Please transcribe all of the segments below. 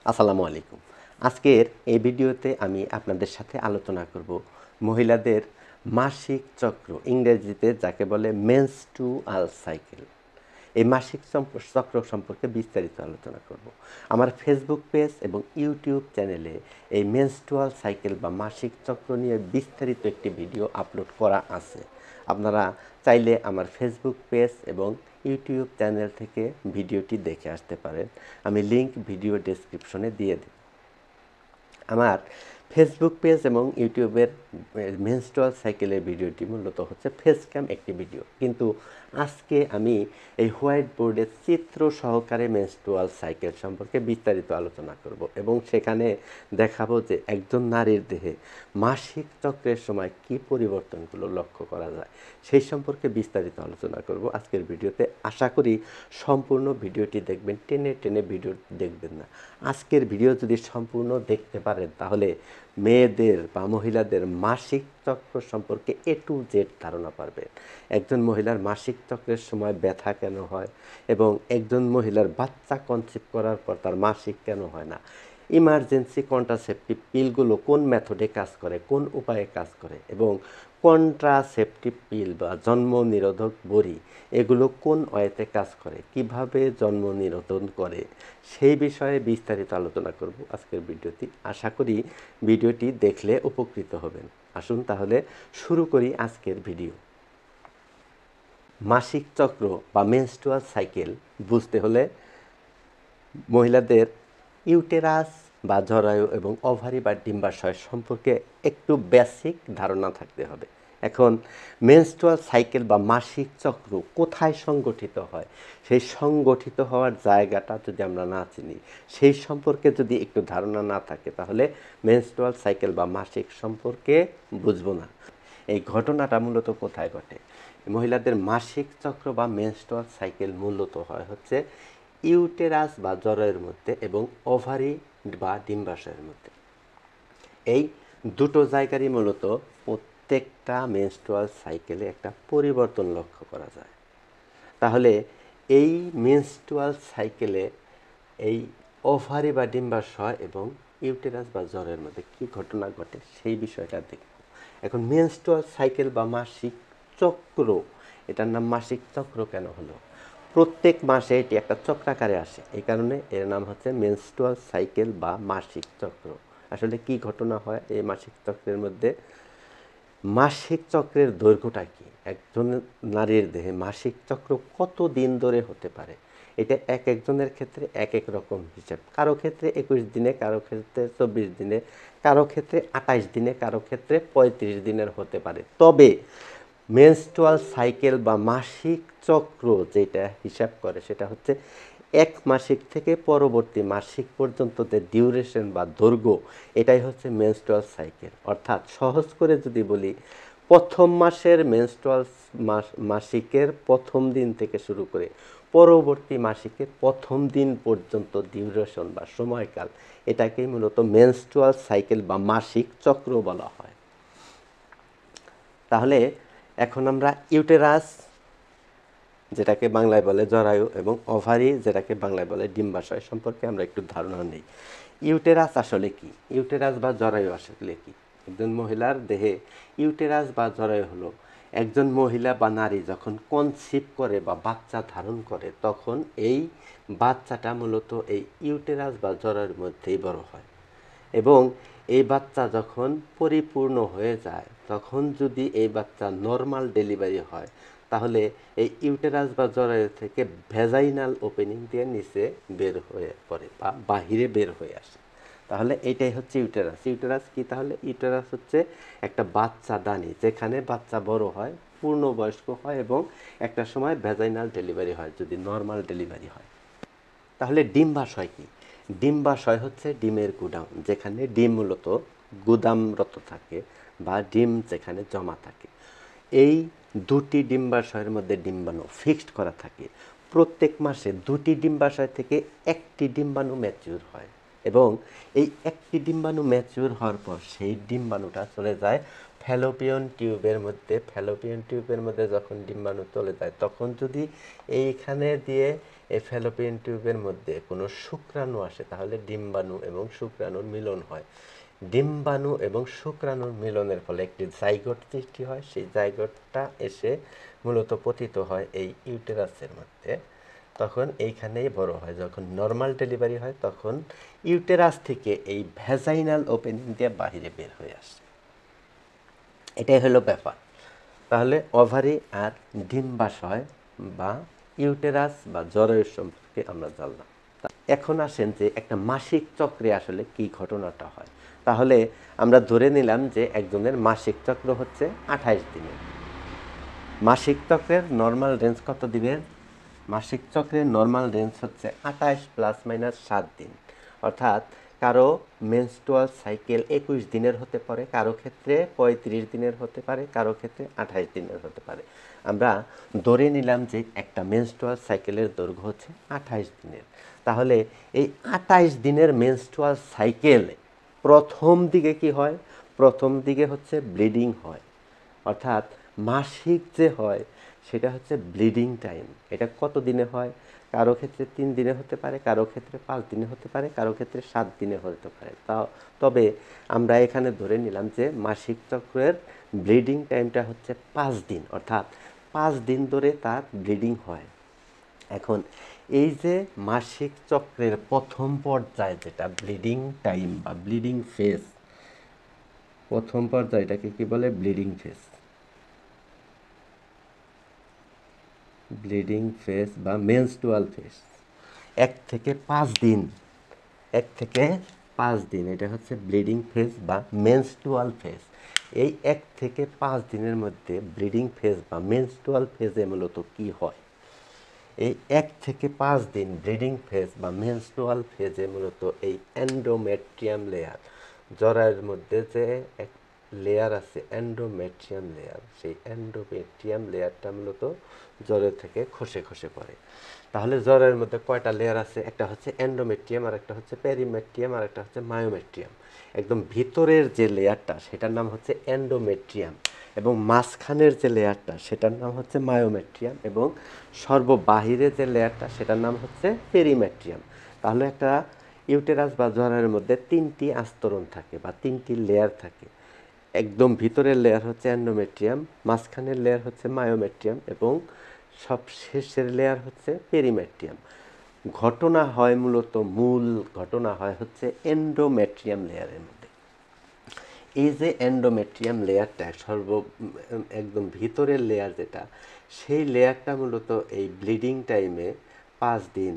আসসালামু আলাইকুম। আজকের এই ভিডিওতে আমি আপনাদের সাথে আলোচনা করব মহিলাদের মাসিক চক্র, ইংরেজিতে যাকে বলে মেনস্ট্রুয়াল সাইকেল। এই মাসিক চক্র সম্পর্কে বিস্তারিত আলোচনা করব। আমার ফেসবুক পেজ এবং ইউটিউব চ্যানেলে এই মেনস্ট্রুয়াল সাইকেল বা মাসিক চক্র নিয়ে বিস্তারিত একটি ভিডিও আপলোড করা আছে। আপনারা চাইলে আমার ফেসবুক পেজ এবং ইউটিউব চ্যানেল থেকে ভিডিওটি দেখে আসতে পারেন। আমি লিংক ভিডিও ডেসক্রিপশনে দিয়ে দেব। আমার ফেসবুক পেজ এবং ইউটিউবের মেনস্ট্রুয়াল সাইকেলের ভিডিওটি মূলত হচ্ছে ফেস ক্যাম একটি ভিডিও, কিন্তু আজকে আমি এই হোয়াইট বোর্ডের চিত্র সহকারে মেনস্ট্রুয়াল সাইকেল সম্পর্কে বিস্তারিত আলোচনা করব এবং সেখানে দেখাবো যে একজন নারীর দেহে মাসিক চক্রের সময় কি পরিবর্তনগুলো লক্ষ্য করা যায় সেই সম্পর্কে বিস্তারিত আলোচনা করব আজকের ভিডিওতে। আশা করি সম্পূর্ণ ভিডিওটি দেখবেন, টেনে টেনে ভিডিও দেখবেন না। আজকের ভিডিও যদি সম্পূর্ণ দেখতে পারেন তাহলে মেয়েদের বা মহিলাদের মাসিক চক্র সম্পর্কে A to Z ধারণা পারবেন। একজন মহিলার মাসিক চক্রের সময় ব্যথা কেন হয় এবং একজন মহিলার বাচ্চা কনসিভ করার পর তার মাসিক কেন হয় না, ইমার্জেন্সি কন্ট্রাসেপটিভ পিলগুলো কোন মেথডে কাজ করে, কোন উপায়ে কাজ করে, এবং কন্ট্রাসেপটিভ পিল বা জন্ম নিরোধক বড়ি এগুলো কোন ওয়েতে কাজ করে, কিভাবে জন্ম নিরোধন করে, সেই বিষয়ে বিস্তারিত আলোচনা করব আজকের ভিডিওটি। আশা করি ভিডিওটি দেখলে উপকৃত হবেন। আসুন তাহলে শুরু করি আজকের ভিডিও। মাসিক চক্র বা মেনস্ট্রুয়াল সাইকেল বুঝতে হলে মহিলাদের ইউটেরাস বা জরায়ু এবং ওভারি বা ডিম্বাশয় সম্পর্কে একটু বেসিক ধারণা থাকতে হবে। এখন মেনস্ট্রুয়াল সাইকেল বা মাসিক চক্র কোথায় সংগঠিত হয়, সেই সংগঠিত হওয়ার জায়গাটা যদি আমরা না চিনি, সেই সম্পর্কে যদি একটু ধারণা না থাকে, তাহলে মেনস্ট্রুয়াল সাইকেল বা মাসিক সম্পর্কে বুঝবো না। এই ঘটনাটা মূলত কোথায় ঘটে? মহিলাদের মাসিক চক্র বা মেনস্ট্রুয়াল সাইকেল মূলত হয় হচ্ছে ইউটেরাস বা জরায়ুর মধ্যে এবং ওভারি বা ডিম্বাশয়ের মধ্যে। এই দুটো জায়গারই মূলত প্রত্যেকটা মেনস্ট্রুয়াল সাইকেলে একটা পরিবর্তন লক্ষ্য করা যায়। তাহলে এই মেনস্ট্রুয়াল সাইকেলে এই ওভারি বা ডিম্বাশয় এবং ইউটেরাস বা জরায়ুর মধ্যে কী ঘটনা ঘটে সেই বিষয়টা দেখব। এখন মেনস্ট্রুয়াল সাইকেল বা মাসিক চক্র, এটার নাম মাসিক চক্র কেন হলো? প্রত্যেক মাসে এটি একটা চক্রাকারে আসে, এই কারণে এর নাম হচ্ছে মেনস্ট্রুয়াল সাইকেল বা মাসিক চক্র। আসলে কি ঘটনা হয় এই মাসিক চক্রের মধ্যে? মাসিক চক্রের দৈর্ঘ্যটা কি? একজন নারীর দেহে মাসিক চক্র কত দিন ধরে হতে পারে, এটা এক একজনের ক্ষেত্রে এক এক রকম হিসাব। কারো ক্ষেত্রে 21 দিনে, কারো ক্ষেত্রে 24 দিনে, কারো ক্ষেত্রে 28 দিনে, কারো ক্ষেত্রে 35 দিনের হতে পারে। তবে মেনস্ট্রুয়াল সাইকেল বা মাসিক চক্র যেটা হিসাব করে সেটা হচ্ছে এক মাসিক থেকে পরবর্তী মাসিক পর্যন্ত যে ডিউরেশন বা দৈর্ঘ্য, এটাই হচ্ছে মেনস্ট্রুয়াল সাইকেল। অর্থাৎ সহজ করে যদি বলি, প্রথম মাসের মেনস্ট্রুয়াল মাসিকের প্রথম দিন থেকে শুরু করে পরবর্তী মাসিকের প্রথম দিন পর্যন্ত ডিউরেশন বা সময়কাল, এটাকেই মূলত মেনস্ট্রুয়াল সাইকেল বা মাসিক চক্র বলা হয়। তাহলে এখন আমরা ইউটেরাস যেটাকে বাংলায় বলে জরায়ু এবং ওভারি যেটাকে বাংলায় বলে ডিম্বাশয় সম্পর্কে আমরা একটু ধারণা নিই। ইউটেরাস আসলে কি? ইউটেরাস বা জরায়ু আসলে কি? একজন মহিলার দেহে ইউটেরাস বা জরায়ু হলো একজন মহিলা বা নারী যখন কনসিভ করে বা বাচ্চা ধারণ করে, তখন এই বাচ্চাটা মূলত এই ইউটেরাস বা জরায়ুর মধ্যেই বড় হয় এবং এই বাচ্চা যখন পরিপূর্ণ হয়ে যায়, তখন যদি এই বাচ্চা নর্মাল ডেলিভারি হয়, তাহলে এই ইউটেরাস বা জরায়ু থেকে ভ্যাজাইনাল ওপেনিং দিয়ে নিচে বের হয়ে পড়ে বা বাহিরে বের হয়ে আসে। তাহলে এটাই হচ্ছে ইউটেরাস। ইউটেরাস কি? তাহলে ইউটেরাস হচ্ছে একটা বাচ্চা দানি, যেখানে বাচ্চা বড় হয়, পূর্ণবয়স্ক হয় এবং একটা সময় ভ্যাজাইনাল ডেলিভারি হয় যদি নর্মাল ডেলিভারি হয়। তাহলে ডিম্বাশয় কি? ডিম্বাশয় হচ্ছে ডিমের গুদাম, যেখানে ডিম মূলত গুদামরত থাকে বা ডিম যেখানে জমা থাকে। এই দুটি ডিম্বাশয়ের মধ্যে ডিম্বাণু ফিক্সড করা থাকে। প্রত্যেক মাসে দুটি ডিম্বাশয় থেকে একটি ডিম্বাণু ম্যাচিউর হয় এবং এই একটি ডিম্বাণু ম্যাচিউর হওয়ার পর সেই ডিম্বাণুটা চলে যায় ফ্যালোপিয়ন টিউবের মধ্যে। ফ্যালোপিয়ন টিউবের মধ্যে যখন ডিম্বাণু চলে যায়, তখন যদি এইখানে দিয়ে এই ফ্যালোপিয়ান টিউবের মধ্যে কোনো শুক্রাণু আসে, তাহলে ডিম্বাণু এবং শুক্রাণুর মিলন হয়। ডিম্বাণু এবং শুক্রাণুর মিলনের ফলে একটি জাইগোট সৃষ্টি হয়। সেই জাইগোটটা এসে মূলত পতিত হয় এই ইউটেরাসের মধ্যে, তখন এইখানেই বড় হয়। যখন নর্মাল ডেলিভারি হয় তখন ইউটেরাস থেকে এই ভ্যাজাইনাল ওপেনিং দিয়ে বাহিরে বের হয়ে আসে। এটাই হলো ব্যাপার। তাহলে ওভারি আর ডিম্বাশয় বা ইউটেরাস বা জরায়ু সম্পর্কে আমরা জানলাম। এখন আসেন যে একটা মাসিক চক্রে আসলে কি ঘটনাটা হয়। তাহলে আমরা ধরে নিলাম যে একজনের মাসিক চক্র হচ্ছে 28 দিনের। মাসিক চক্রের নর্মাল রেঞ্জ কত দিনের? মাসিক চক্রের নর্মাল রেঞ্জ হচ্ছে 28 ± 7 দিন। অর্থাৎ কারো মেনস্ট্রুয়াল সাইকেল 21 দিনের হতে পারে, কারো ক্ষেত্রে 35 দিনের হতে পারে, কারো ক্ষেত্রে 28 দিনের হতে পারে। আমরা ধরে নিলাম যে একটা মেনস্ট্রুয়াল সাইকেলের দৈর্ঘ্য হচ্ছে 28 দিনের। তাহলে এই 28 দিনের মেনস্ট্রুয়াল সাইকেল প্রথম দিকে কি হয়? প্রথম দিকে হচ্ছে ব্লিডিং হয়, অর্থাৎ মাসিক যে হয় সেটা হচ্ছে ব্লিডিং টাইম। এটা কত দিনে হয়? কারো ক্ষেত্রে 3 দিনে হতে পারে, কারো ক্ষেত্রে 5 দিনে হতে পারে, কারো ক্ষেত্রে 7 দিনে হতে পারে। তবে আমরা এখানে ধরে নিলাম যে মাসিক চক্রের ব্লিডিং টাইমটা হচ্ছে 5 দিন, অর্থাৎ 5 দিন ধরে তার ব্লিডিং হয়। এখন এই যে মাসিক চক্রের প্রথম পর্যায়ে যেটা ব্লিডিং টাইম বা ব্লিডিং ফেজ, প্রথম পর্যায়টাকে কি বলে? Bleeding phase. ব্লিডিং ফেজ বা মেনস্ট্রুয়াল ফেজ 1 থেকে 5 দিন, 1 থেকে 5 দিন এটা হচ্ছে ব্লিডিং ফেজ বা মেনস্ট্রুয়াল ফেজ। এই 1 থেকে 5 দিনের মধ্যে ব্লিডিং ফেজ বা মেনস্ট্রুয়াল ফেজে মূলত কি হয়? এই 1 থেকে 5 দিন ব্লিডিং ফেজ বা মেনস্ট্রুয়াল ফেজে মূলত এই এন্ডোমেট্রিয়াম লেয়ার, জরায়ুর মধ্যে যে এক লেয়ার আছে এন্ডোমেট্রিয়াম লেয়ার, সেই এন্ডোমেট্রিয়াম লেয়ারটা মূলত জরায়ু থেকে খসে খসে পড়ে। তাহলে জরায়ুর মধ্যে কয়টা লেয়ার আছে? একটা হচ্ছে এন্ডোমেট্রিয়াম, আর একটা হচ্ছে পেরিমেট্রিয়াম, আর একটা হচ্ছে মায়োমেট্রিয়াম। একদম ভিতরের যে লেয়ারটা সেটার নাম হচ্ছে এন্ডোমেট্রিয়াম, এবং মাঝখানের যে লেয়ারটা সেটার নাম হচ্ছে মায়োমেট্রিয়াম, এবং সর্ববাহিরে যে লেয়ারটা সেটার নাম হচ্ছে পেরিমেট্রিয়াম। তাহলে একটা ইউটেরাস বা জরায়ুর মধ্যে 3টি আস্তরণ থাকে বা 3টি লেয়ার থাকে। একদম ভিতরের লেয়ার হচ্ছে এন্ডোমেট্রিয়াম, মাঝখানের লেয়ার হচ্ছে মায়োমেট্রিয়াম, এবং সব শেষের লেয়ার হচ্ছে পেরিমেট্রিয়াম। ঘটনা হয় মূলত, মূল ঘটনা হয় হচ্ছে এন্ডোমেট্রিয়াম লেয়ারের মধ্যে। এই যে এন্ডোমেট্রিয়াম লেয়ারটা একদম ভিতরের লেয়ার যেটা, সেই লেয়ারটা মূলত এই ব্লিডিং টাইমে 5 দিন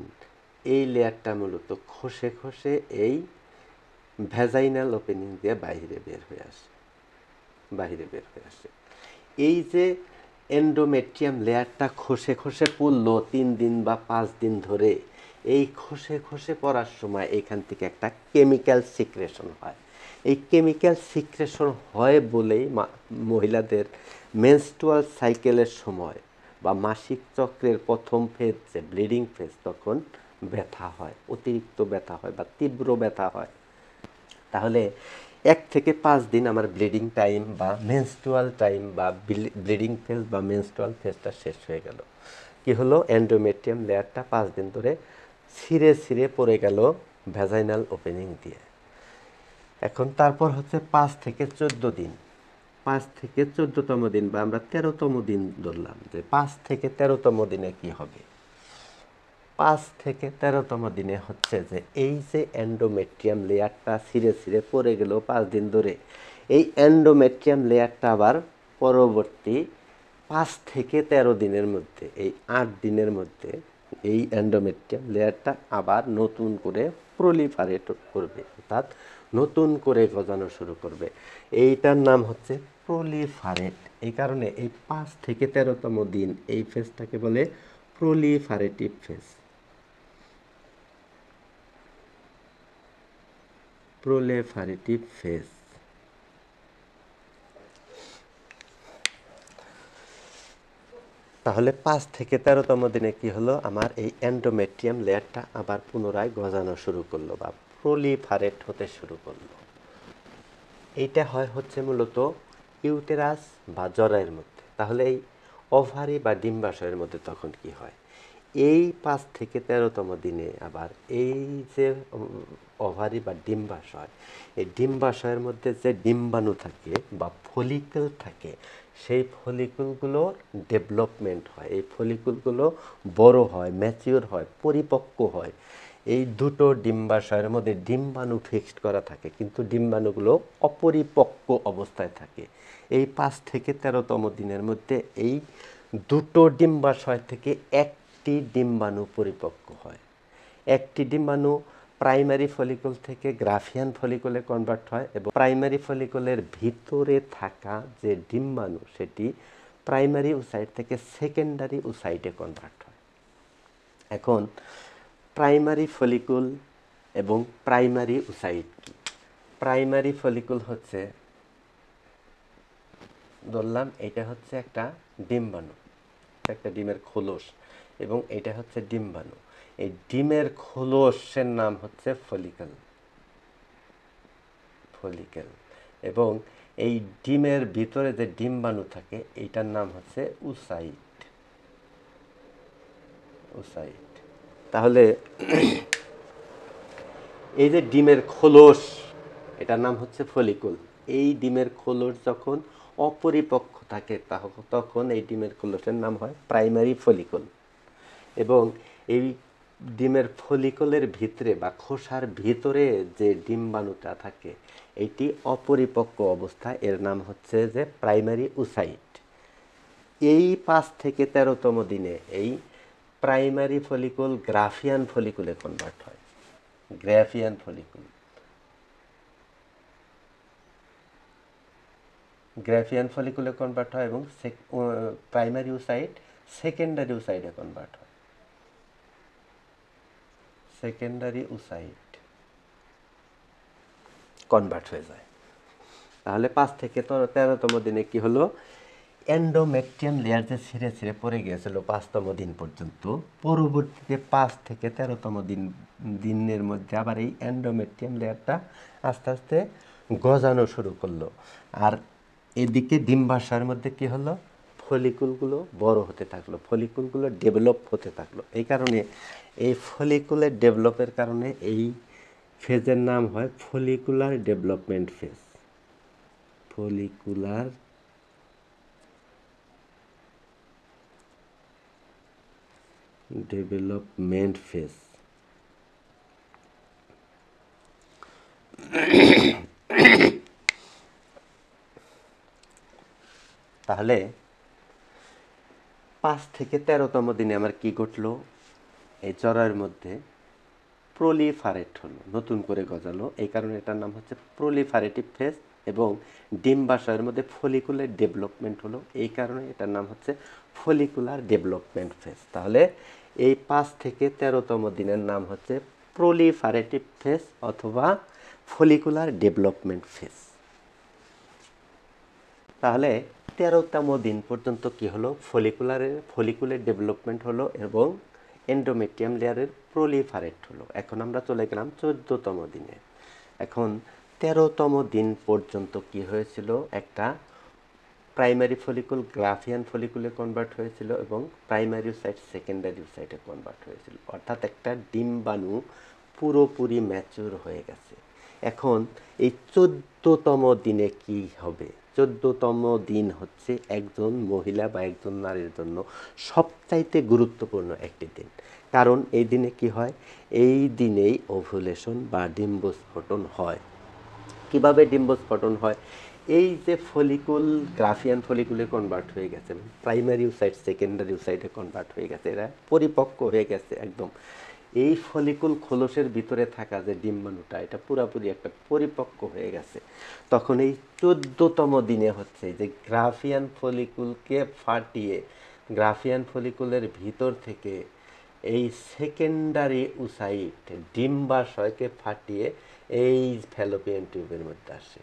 এই লেয়ারটা মূলত খসে খসে এই ভ্যাজাইনাল ওপেনিং দিয়ে বাইরে বের হয়ে আসে। এই যে এন্ডোমেট্রিয়াম লেয়ারটা খসে খসে পড়লো 3 দিন বা 5 দিন ধরে, এই খসে খসে পড়ার সময় এখান থেকে একটা কেমিক্যাল সিক্রেশন হয়। এই কেমিক্যাল সিক্রেশন হয় বলেই মহিলাদের মেনস্ট্রুয়াল সাইকেলের সময় বা মাসিক চক্রের প্রথম ফেজ যে ব্লিডিং ফেজ, তখন ব্যথা হয়, অতিরিক্ত ব্যথা হয় বা তীব্র ব্যথা হয়। তাহলে 1 থেকে 5 দিন আমার ব্লিডিং টাইম বা মেনস্ট্রুয়াল টাইম বা ব্লিডিং ফেজ বা মেনস্ট্রুয়াল ফেজটা শেষ হয়ে গেল। কি হলো? এন্ডোমেট্রিয়াম লেয়ারটা 5 দিন ধরে ছিঁড়ে ছিঁড়ে পড়ে গেল ভ্যাজাইনাল ওপেনিং দিয়ে। এখন তারপর হচ্ছে 5 থেকে 14 দিন, 5 থেকে 14তম দিন বা আমরা 13তম দিন ধরলাম, যে 5 থেকে 13তম দিনে কি হবে? 5 থেকে 13তম দিনে হচ্ছে যে এই যে এন্ডোমেট্রিয়াম লেয়ারটা ছিঁড়ে ছিঁড়ে পড়ে গেল 5 দিন ধরে, এই এন্ডোমেট্রিয়াম লেয়ারটা আবার পরবর্তী 5 থেকে 13 দিনের মধ্যে, এই 8 দিনের মধ্যে এই এন্ডোমেট্রিয়াম লেয়ারটা আবার নতুন করে প্রলিফারেট করবে, অর্থাৎ নতুন করে গজানো শুরু করবে। এইটার নাম হচ্ছে প্রলিফারেট। এই কারণে এই 5 থেকে 13তম দিন এই ফেজটাকে বলে প্রলিফারেটিভ ফেজ। Proliferative phase. তাহলে 5 থেকে 13তম দিনে কি হলো? আমার এই এন্ডোমেট্রিয়াম লেয়ারটা আবার পুনরায় গজানো শুরু করলো বা প্রলিফারেট হতে শুরু করলো। এইটা হয় হচ্ছে মূলত ইউটেরাস বা জরায়ুর মধ্যে। তাহলে এই ওভারি বা ডিম্বাশয়ের মধ্যে তখন কি হয়? এই 5 থেকে 13তম দিনে আবার এই যে ওভারি বা ডিম্বাশয়, এই ডিম্বাশয়ের মধ্যে যে ডিম্বাণু থাকে বা ফলিকল থাকে, সেই ফলিকলগুলোর ডেভেলপমেন্ট হয়, এই ফলিকলগুলো বড় হয়, ম্যাচিওর হয়, পরিপক্ক হয়। এই দুটো ডিম্বাশয়ের মধ্যে ডিম্বাণু ফিক্সড করা থাকে, কিন্তু ডিম্বাণুগুলো অপরিপক্ক অবস্থায় থাকে। এই 5 থেকে 13তম দিনের মধ্যে এই দুটো ডিম্বাশয় থেকে একটি ডিম্বাণু পরিপক্ক হয়। একটি ডিম্বাণু প্রাইমারি ফলিকল থেকে গ্রাফিয়ান ফলিকলে কনভার্ট হয় এবং প্রাইমারি ফলিকলের ভিতরে থাকা যে ডিম্বাণু সেটি প্রাইমারি ওসাইট থেকে সেকেন্ডারি ওসাইটে কনভার্ট হয়। এখন প্রাইমারি ফলিকুল এবং প্রাইমারি ওসাইট কি? প্রাইমারি ফলিকুল হচ্ছে, ধরলাম এটা হচ্ছে একটা ডিম্বাণু, একটা ডিমের খোলস, এবং এটা হচ্ছে ডিম্বাণু। এই ডিমের খোলসের নাম হচ্ছে ফলিকল, ফলিকল। এবং এই ডিমের ভিতরে যে ডিম্বাণু থাকে এইটার নাম হচ্ছে ওসাইট, ওসাইট। তাহলে এই যে ডিমের খোলস, এটার নাম হচ্ছে ফলিকুল। এই ডিমের খোলস যখন অপরিপক্ক থাকে তখন এই ডিমের খোলসের নাম হয় প্রাইমারি ফলিকুল। এবং এই ডিমের ফলিকলের ভিতরে বা খোসার ভিতরে যে ডিম্বাণুটা থাকে এটি অপরিপক্ক অবস্থা, এর নাম হচ্ছে যে প্রাইমারি ওসাইট। এই 5 থেকে 13তম দিনে এই প্রাইমারি ফলিকুল গ্রাফিয়ান ফলিকুলে কনভার্ট হয়, গ্রাফিয়ান ফলিকুল, গ্রাফিয়ান ফলিকুলে কনভার্ট হয় এবং প্রাইমারি ওসাইট সেকেন্ডারি ওসাইটে কনভার্ট হয়, সেকেন্ডারি ওসাইট কনভার্ট হয়ে যায়। তাহলে 5 থেকে 13তম দিনে কি হলো, এন্ডোমেট্রিয়াম লেয়ার যে ছিঁড়ে ছিঁড়ে পড়ে গিয়েছিল 5তম দিন পর্যন্ত, পরবর্তীতে 5 থেকে 13তম দিনের মধ্যে আবার এই এন্ডোমেট্রিয়াম লেয়ারটা আস্তে আস্তে গজানো শুরু করলো। আর এদিকে ডিম্বাশয়ের মধ্যে কি হলো, ফলিকুলগুলো বড় হতে থাকলো, ফলিকুলগুলো ডেভেলপ হতে থাকলো। এই কারণে এই ফলিকুলের ডেভেলপের কারণে এই ফেজের নাম হয় follicular development phase, follicular development phase. তাহলে 5 থেকে 13তম দিনে আমার কি ঘটলো, এই জরায়ুর মধ্যে প্রলিফারেট হলো, নতুন করে গজালো, এই কারণে এটার নাম হচ্ছে প্রলিফারেটিভ ফেজ। এবং ডিম্বাশয়ের মধ্যে ফলিকুলার ডেভেলপমেন্ট হলো, এই কারণে এটার নাম হচ্ছে ফলিকুলার ডেভেলপমেন্ট ফেজ। তাহলে এই 5 থেকে 13তম দিনের নাম হচ্ছে প্রলিফারেটিভ ফেজ অথবা ফলিকুলার ডেভেলপমেন্ট ফেজ। তাহলে 13তম দিন পর্যন্ত কি হলো, ফলিকুলার ডেভেলপমেন্ট হলো এবং এন্ডোমেট্রিয়াম লেয়ারের প্রলিফারেট হলো। এখন আমরা চলে গেলাম 14তম দিনে। এখন 13তম দিন পর্যন্ত কি হয়েছিল, একটা প্রাইমারি ফলিকুল গ্রাফিয়ান ফলিকুলে কনভার্ট হয়েছিল এবং প্রাইমারি ওসাইট সেকেন্ডারি ওসাইটে কনভার্ট হয়েছিল, অর্থাৎ একটা ডিম্বাণু পুরোপুরি ম্যাচিউর হয়ে গেছে। এখন এই 14তম দিনে কি হবে, 14তম দিন হচ্ছে একজন মহিলা বা একজন নারীর জন্য সবচাইতে গুরুত্বপূর্ণ একটি দিন। কারণ এই দিনে কি হয়, এই দিনেই ওভুলেশন বা ডিম্বস্ফোটন হয়। কিভাবে ডিম্বস্ফোটন হয়, এই যে ফলিকুল গ্রাফিয়ান ফলিকুলে কনভার্ট হয়ে গেছে, প্রাইমারি ওসাইট সেকেন্ডারি ওসাইটে কনভার্ট হয়ে গেছে, এরা পরিপক্ক হয়ে গেছে একদম। এই ফলিকুল খোলসের ভিতরে থাকা যে ডিম্বাণুটা এটা পুরোপুরি একটা পরিপক্ক হয়ে গেছে। তখন এই 14তম দিনে হচ্ছে যে গ্রাফিয়ান ফলিকুলকে ফাটিয়ে, গ্রাফিয়ান ফলিকুলের ভিতর থেকে এই সেকেন্ডারি ওসাইট ডিম্বাশয়কে ফাটিয়ে এই ফ্যালোপিয়ান টিউবের মধ্যে আসে।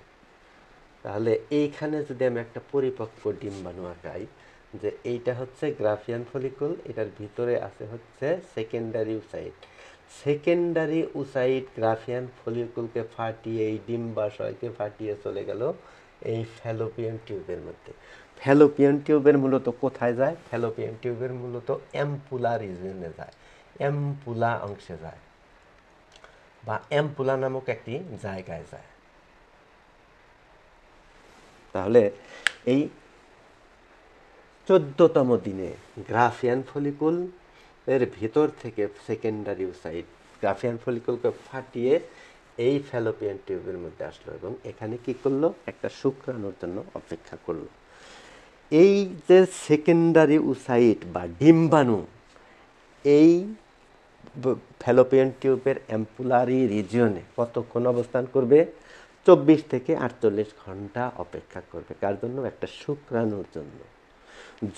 তাহলে এইখানে যদি আমি একটা পরিপক্ক ডিম্বাণু আঁকাই, যে এইটা হচ্ছে গ্রাফিয়ান ফলিকুল, এটার ভিতরে আছে হচ্ছে secondary oocyte, secondary oocyte Graafian ফলিকুলকে ফাটিয়ে এই ডিম্বাশয়কে ফাটিয়ে চলে গেল এই ফ্যালোপিয়ান টিউবের মধ্যে। ফ্যালোপিয়ান টিউবের মূলত কোথায় যায়? ফ্যালোপিয়ান টিউবের মূলত অ্যাম্পুলা রিজিয়নে যায়, অ্যাম্পুলা অংশে যায় বা অ্যাম্পুলা নামক একটি জায়গায় যায়। তাহলে এই 14তম দিনে গ্রাফিয়ান ফলিকুল এর ভিতর থেকে সেকেন্ডারি ওসাইট গ্রাফিয়ান ফলিকুলকে ফাটিয়ে এই ফ্যালোপিয়ান টিউবের মধ্যে আসলো এবং এখানে কি করলো? একটা শুক্রাণুর জন্য অপেক্ষা করলো। এই যে সেকেন্ডারি ওসাইট বা ডিম্বাণু এই ফ্যালোপিয়ান টিউবের অ্যাম্পুলারি রিজিয়নে কতক্ষণ অবস্থান করবে? 24 থেকে 48 ঘন্টা অপেক্ষা করবে। কার জন্য? একটা শুক্রাণুর জন্য।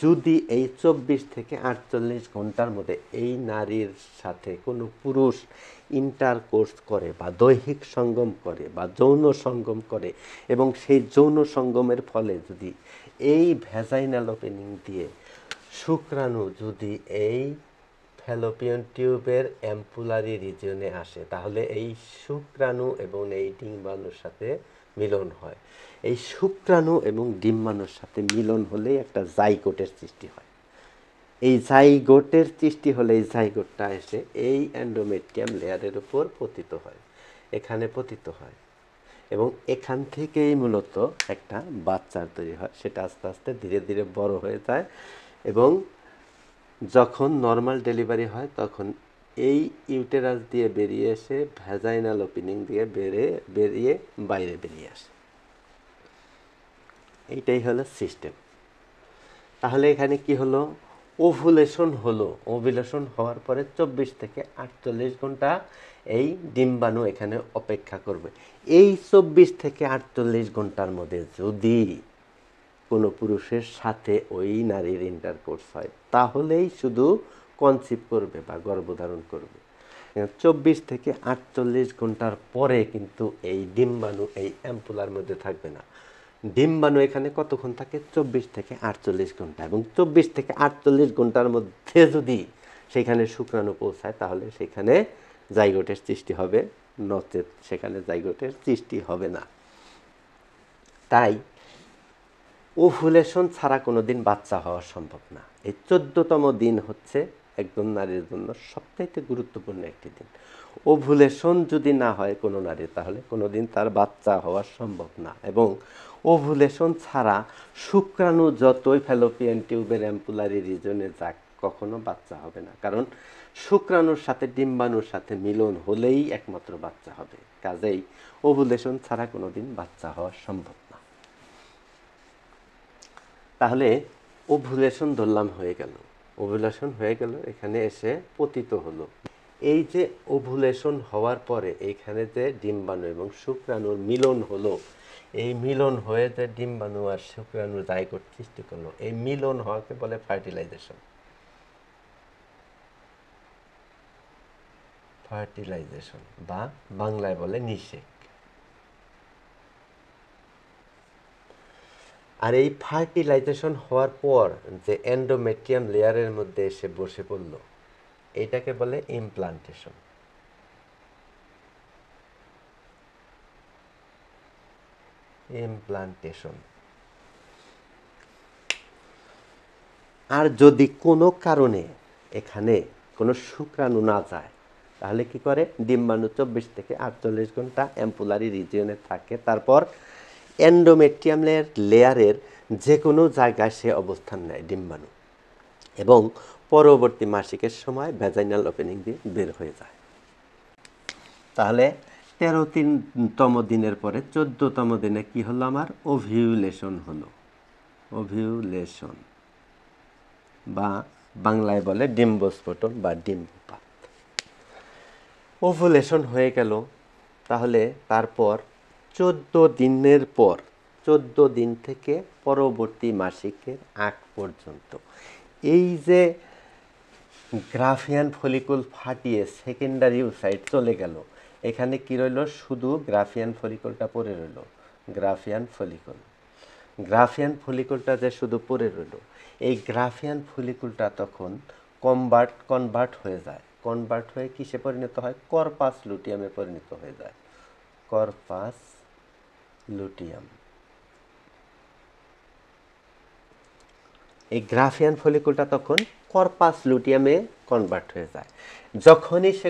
যদি এই 24 থেকে 48 ঘন্টার মধ্যে এই নারীর সাথে কোনো পুরুষ ইন্টারকোর্স করে বা দৈহিক সঙ্গম করে বা যৌন সঙ্গম করে এবং সেই যৌন সঙ্গমের ফলে যদি এই ভ্যাজাইনাল ওপেনিং দিয়ে শুক্রাণু যদি এই ফ্যালোপিয়ান টিউবের অ্যাম্পুলারি রিজিয়নে আসে, তাহলে এই শুক্রাণু এবং এই ডিম্বাণুর সাথে মিলন হয়। এই শুক্রাণু এবং ডিম্বাণুর সাথে মিলন হলেই একটা জাইগোটের সৃষ্টি হয়। এই জাইগোটের সৃষ্টি হলে এই জাইগোটটা এসে এই এন্ডোমেট্রিয়াম লেয়ারের উপর পতিত হয়, এখানে পতিত হয় এবং এখান থেকেই মূলত একটা বাচ্চার তৈরি হয়। সেটা আস্তে আস্তে ধীরে ধীরে বড় হয়ে যায় এবং যখন নর্মাল ডেলিভারি হয় তখন এই ইউটেরাস দিয়ে বেরিয়ে এসে ভ্যাজাইনাল ওপেনিং দিয়ে বেরিয়ে বাইরে বেরিয়ে আসে। এইটাই হলো সিস্টেম। তাহলে এখানে কি হলো? ওভুলেশন হলো। ওভুলেশন হওয়ার পরে 24 থেকে 48 ঘন্টা এই ডিম্বাণু এখানে অপেক্ষা করবে। এই 24 থেকে 48 ঘন্টার মধ্যে যদি কোনো পুরুষের সাথে ওই নারীর ইন্টারকোর্স হয় তাহলেই শুধু কনসিভ করবে বা গর্ভধারণ করবে। 24 থেকে 48 ঘন্টার পরে কিন্তু এই ডিম্বাণু এই অ্যাম্পুলার মধ্যে থাকবে না। ডিম্বাণু এখানে কতক্ষণ থাকে? 24 থেকে 48 ঘন্টা। এবং 24 থেকে 48 ঘন্টার মধ্যে যদি সেখানে শুক্রাণু পৌঁছায় তাহলে সেখানে জাইগোটের সৃষ্টি হবে, নচেত সেখানে জাইগোটের সৃষ্টি হবে না। তাই ওভুলেশন ছাড়া কোনো দিন বাচ্চা হওয়া সম্ভব না। এই 14তম দিন হচ্ছে একজন নারীর জন্য সবচাইতে গুরুত্বপূর্ণ একটি দিন। ওভুলেশন যদি না হয় কোনো নারীর, তাহলে কোনো দিন তার বাচ্চা হওয়া সম্ভব না। এবং ওভুলেশন ছাড়া শুক্রাণু যতই ফ্যালোপিয়ান টিউবের অ্যাম্পুলারি রিজনে যাক কখনো বাচ্চা হবে না, কারণ শুক্রাণুর সাথে ডিম্বাণুর সাথে মিলন হলেই একমাত্র বাচ্চা হবে। কাজেই ওভুলেশন ছাড়া কোনো দিন বাচ্চা হওয়া সম্ভব না। তাহলে ওভুলেশন ধরলাম হয়ে গেল, ওভুলেশন হয়ে গেল, এখানে এসে পতিত হলো। এই যে ওভুলেশন হওয়ার পরে এইখানে যে ডিম্বাণু এবং শুক্রাণুর মিলন হলো, এই মিলন হয়ে যে ডিম্বাণু আর শুক্রাণুর জাইগোট সৃষ্টি করলো, এই মিলন হওয়াকে বলে ফার্টিলাইজেশন। ফার্টিলাইজেশন বা বাংলায় বলে নিষেক। আর এই ফার্টিলাইজেশন হওয়ার পর যে এন্ডোমেট্রিয়াম লেয়ারের মধ্যে এসে বসে পড়ল, এটাকে বলে ইমপ্লান্টেশন। ইমপ্লান্টেশন। আর যদি কোনো কারণে এখানে কোনো শুক্রাণু না যায় তাহলে কি করে? ডিম্বাণু 24 থেকে 48 ঘন্টা অ্যাম্পুলারি রিজিয়নে থাকে, তারপর এন্ডোমেট্রিয়াম লেয়ারের যে কোনো জায়গায় সে অবস্থান নেয় ডিম্বাণু, এবং পরবর্তী মাসিকের সময় ভ্যাজাইনাল ওপেনিং দিয়ে বের হয়ে যায়। তাহলে 13তম দিনের পরে 14তম দিনে কি হলো? আমার ওভিউলেশন হলো। ওভিউলেশন বা বাংলায় বলে ডিম্বস্ফোটন বা ডিম্বপাত। ওভুলেশন হয়ে গেল। তাহলে তারপর 14 দিনের পর, 14 দিন থেকে পরবর্তী মাসিকের আগ পর্যন্ত এই যে গ্রাফিয়ান ফলিকুল ফাটিয়ে সেকেন্ডারি ওসাইট চলে গেল, এখানে কি রইল? শুধু গ্রাফিয়ান ফলিকুলটা পড়ে রইল। গ্রাফিয়ান ফলিকুল, গ্রাফিয়ান ফলিকুলটা যে শুধু পড়ে রইল, এই গ্রাফিয়ান ফলিকুলটা তখন কনভার্ট হয়ে যায়। কনভার্ট হয়ে কিসে পরিণত হয়? কর্পাস লুটিয়ামে পরিণত হয়ে যায়। Corpus luteum. এই গ্রাফিয়ান ফলিকুলটা তখন কর্পাস লুটিয়ামে কনভার্ট হয়ে যায়। যখনই সে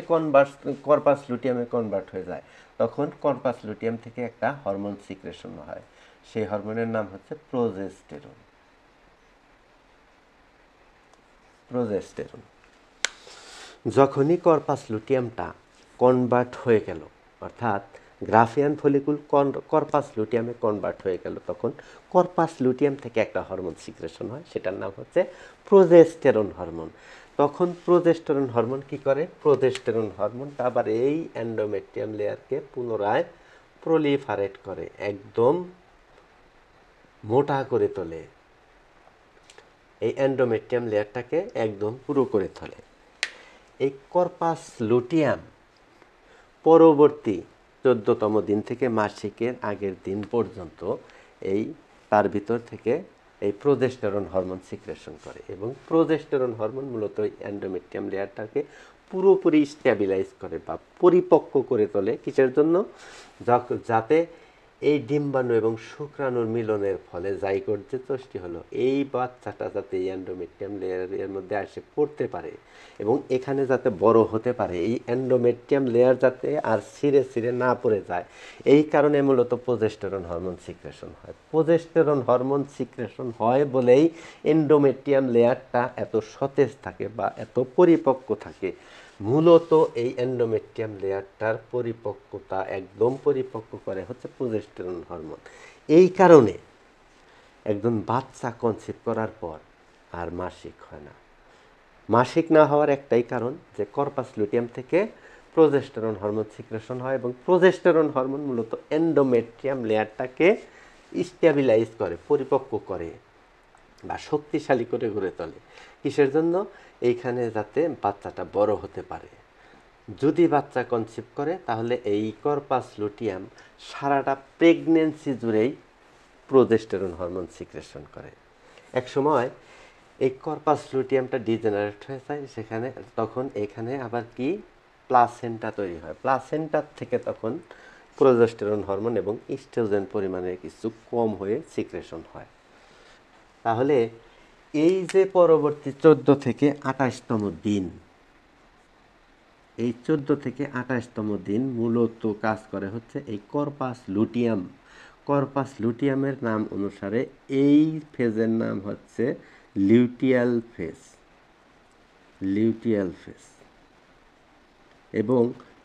কর্পাস লুটিয়ামে কনভার্ট হয়ে যায় তখন কর্পাস লুটিয়াম থেকে একটা হরমোন সিক্রেশন হয়, সেই হরমোনের নাম হচ্ছে প্রোজেস্টেরন। প্রোজেস্টেরন যখনই কর্পাস লুটিয়ামটা কনভার্ট হয়ে গেল, অর্থাৎ গ্রাফিয়ান ফলিকুল কর্পাস লুটিয়ামে কনভার্ট হয়ে গেল, তখন কর্পাস লুটিয়াম থেকে একটা হরমোন সিক্রেশন হয়, সেটার নাম হচ্ছে প্রোজেস্টেরন হরমোন। তখন প্রোজেস্টেরন হরমোন কি করে? প্রোজেস্টেরন হরমোনটা আবার এই এন্ডোমেট্রিয়াম লেয়ারকে পুনরায় প্রলিফারেট করে, একদম মোটা করে তোলে, এই এন্ডোমেট্রিয়াম লেয়ারটাকে একদম পুরো করে তোলে। এই কর্পাস লুটিয়াম পরবর্তী 14তম দিন থেকে মাসিকের আগের দিন পর্যন্ত এই তার ভিতর থেকে এই প্রোজেস্টেরন হরমোন সিক্রেশন করে, এবং প্রোজেস্টেরন হরমোন মূলত এই এন্ডোমেট্রিয়াম লেয়ারটাকে পুরোপুরি স্ট্যাবিলাইজ করে বা পরিপক্ক করে তোলে। কিসের জন্য? যাতে এই ডিম্বাণু এবং শুক্রাণুর মিলনের ফলে জাইগোট যে সৃষ্টি হলো, এই বাচ্চাটা যাতে এই এন্ডোমেট্রিয়াম লেয়ারের মধ্যে এসে পড়তে পারে এবং এখানে যাতে বড় হতে পারে, এই এন্ডোমেট্রিয়াম লেয়ার যাতে আর ছিঁড়ে ছিঁড়ে না পড়ে যায়, এই কারণে মূলত প্রোজেস্টেরন হরমোন সিক্রেশন হয়। প্রোজেস্টেরন হরমোন সিক্রেশন হয় বলেই এন্ডোমেট্রিয়াম লেয়ারটা এত সতেজ থাকে বা এত পরিপক্ক থাকে। মূলত এই এন্ডোমেট্রিয়াম লেয়ারটার পরিপক্কতা একদম পরিপক্ক করে হচ্ছে প্রোজেস্টেরন হরমোন। এই কারণে একজন বাচ্চা কনসিভ করার পর আর মাসিক হয় না। মাসিক না হওয়ার একটাই কারণ যে কর্পাস লুটিয়াম থেকে প্রোজেস্টেরন হরমোন সিক্রেশন হয়, এবং প্রোজেস্টেরন হরমোন মূলত এন্ডোমেট্রিয়াম লেয়ারটাকে স্টেবিলাইজ করে, পরিপক্ক করে বা শক্তিশালী করে গড়ে তোলে। কিসের জন্য? এইখানে যাতে বাচ্চাটা বড় হতে পারে। যদি বাচ্চা কনসিভ করে তাহলে এই কর্পাস লুটিয়াম সারাটা প্রেগনেন্সি জুড়েই প্রোজেস্টেরন হরমোন সিক্রেশন করে। এক সময় এই কর্পাস লুটিয়ামটা ডিজেনারেট হয়ে যায়, সেখানে তখন এখানে আবার কি প্লাসেন্টা তৈরি হয়। প্লাসেন্টার থেকে তখন প্রোজেস্টেরন হরমোন এবং ইস্ট্রোজেন পরিমাণে কিছু কম হয়ে সিক্রেশন হয়। তাহলে এই যে পরবর্তী 14 থেকে 28তম দিন, এই 14 থেকে 28তম দিন মূলত কাজ করে হচ্ছে এই কর্পাস লুটিয়াম। কর্পাস লুটিয়ামের নাম অনুসারে এই ফেজের নাম হচ্ছে লিউটিয়াল ফেজ। Luteal phase. এবং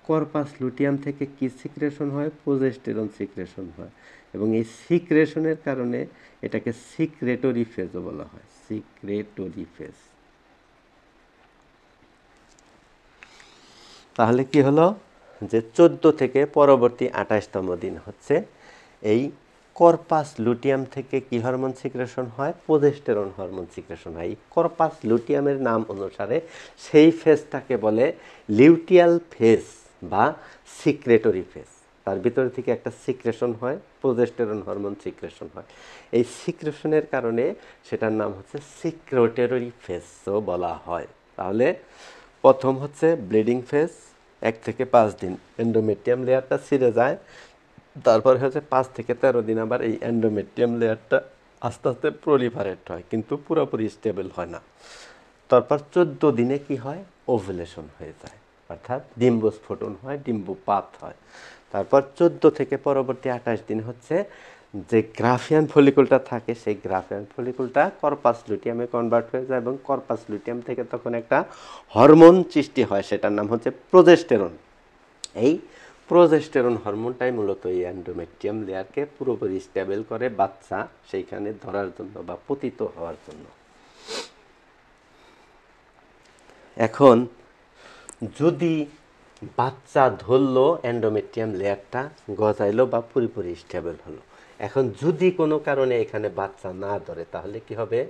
কর্পাস লুটিয়াম থেকে কি সিক্রেশন হয়? প্রোজেস্টেরন সিক্রেশন হয়, এবং এই সিক্রেশনের কারণে এটাকে সিক্রেটরি ফেজও বলা হয়। Secretory phase. তাহলে কি হলো যে 14 থেকে পরবর্তী 28তম দিন হচ্ছে এই কর্পাস লুটিয়াম থেকে কি হরমোন সিক্রেশন হয়? প্রোজেস্টেরন হরমোন সিক্রেশন হয়। এই কর্পাস লুটিয়ামের নাম অনুসারে সেই ফেজটাকে বলে লিউটিয়াল ফেজ বা সিক্রেটরি ফেজ। তার ভিতর থেকে একটা সিক্রেশন হয়, প্রোজেস্টেরন হরমোন সিক্রেশন হয়। এই সিক্রেশনের কারণে সেটার নাম হচ্ছে সিক্রেটরি ফেজও বলা হয়। তাহলে প্রথম হচ্ছে ব্লিডিং ফেজ, 1 থেকে 5 দিন এন্ডোমেট্রিয়াম লেয়ারটা ছিঁড়ে যায়। তারপরে হচ্ছে 5 থেকে 13 দিন আবার এই এন্ডোমেট্রিয়াম লেয়ারটা আস্তে আস্তে প্রলিফারেট হয়, কিন্তু পুরোপুরি স্টেবল হয় না। তারপর 14 দিনে কি হয়? ওভুলেশন হয়ে যায়, অর্থাৎ ডিম্বস্ফোটন হয়, ডিম্বপাত হয়। তারপর 14 থেকে পরবর্তী 28 দিন হচ্ছে যে গ্রাফিয়ান ফলিকুলটা থাকে, সেই গ্রাফিয়ান ফলিকুলটা কর্পাস লুটিয়ামে কনভার্ট হয়ে যায়, এবং কর্পাস লুটিয়াম থেকে তখন একটা হরমোন সৃষ্টি হয়, সেটার নাম হচ্ছে প্রোজেস্টেরন। এই প্রোজেস্টেরন হরমোনটাই মূলত এই এন্ডোমেট্রিয়াম লেয়ারকে পুরোপুরি স্টেবল করে বাচ্চা সেইখানে ধরার জন্য বা পতিত হওয়ার জন্য। এখন যদি বাচ্চা ধরলো, এন্ডোমেট্রিয়াম লেয়ারটা গজাইলো বা পুরোপুরি স্টেবল হলো, এখন যদি কোনো কারণে এখানে বাচ্চা না ধরে তাহলে কি হবে?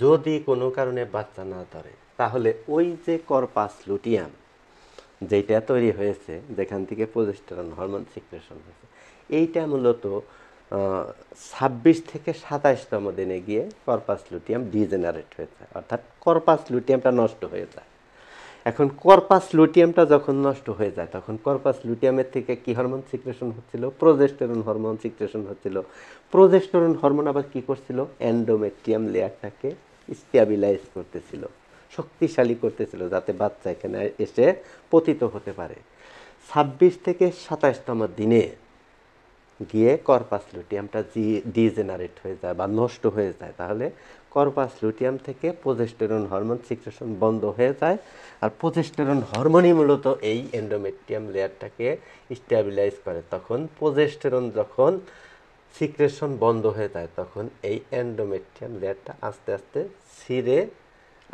যদি কোনো কারণে বাচ্চা না ধরে তাহলে ওই যে কর্পাস লুটিয়াম যেটা তৈরি হয়েছে, যেখান থেকে প্রোজেস্টেরন হরমোন সিক্রেশন হয়েছে, এইটা মূলত 26 থেকে 27তম দিনে গিয়ে কর্পাস লুটিয়াম ডিজেনারেট হয়ে যায়, অর্থাৎ কর্পাস লুটিয়ামটা নষ্ট হয়ে যায়। এখন কর্পাস লুটিয়ামটা যখন নষ্ট হয়ে যায় তখন কর্পাস লুটিয়ামের থেকে কি হরমোন সিক্রেশন হচ্ছিল? প্রোজেস্টেরন হরমোন সিক্রেশন হচ্ছিল। প্রোজেস্টেরন হরমোন আবার কি করছিল? এন্ডোমেট্রিয়াম লেয়ারটাকে স্টেবিলাইজ করতেছিল, শক্তিশালী করতেছিল, যাতে বাচ্চা এখানে এসে পতিত হতে পারে। 26 থেকে 27তম দিনে গিয়ে কর্পাস লুটিয়ামটা ডিজেনারেট হয়ে যায় বা নষ্ট হয়ে যায়। তাহলে কর্পাস লুটিয়াম থেকে প্রজেস্টেরন হরমোন সিক্রেশন বন্ধ হয়ে যায়। আর প্রজেস্টেরন হরমোনই মূলত এই এন্ডোমেট্রিয়াম লেয়ারটাকে স্টেবিলাইজ করে। তখন প্রজেস্টেরন যখন সিক্রেশন বন্ধ হয়ে যায়, তখন এই এন্ডোমেট্রিয়াম লেয়ারটা আস্তে আস্তে ছিঁড়ে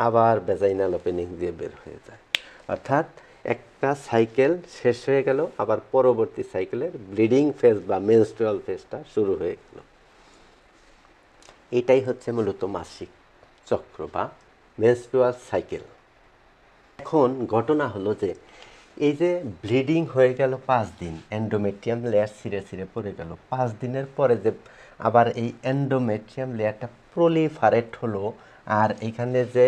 আবার ভ্যাজাইনাল ওপেনিং দিয়ে বের হয়ে যায়। অর্থাৎ একটা সাইকেল শেষ হয়ে গেল, আবার পরবর্তী সাইকেলের ব্লিডিং ফেজ বা মেনস্ট্রুয়াল ফেজটা শুরু হয়ে গেল। এটাই হচ্ছে মূলত মাসিক চক্র বা মেনস্ট্রুয়াল সাইকেল। এখন ঘটনা হলো যে এই যে ব্লিডিং হয়ে গেল 5 দিন, এন্ডোমেট্রিয়াম লেয়ার ছিঁড়ে ছিঁড়ে পড়ে গেল, 5 দিনের পরে যে আবার এই এন্ডোমেট্রিয়াম লেয়ারটা প্রলিফারেট হলো আর এখানে যে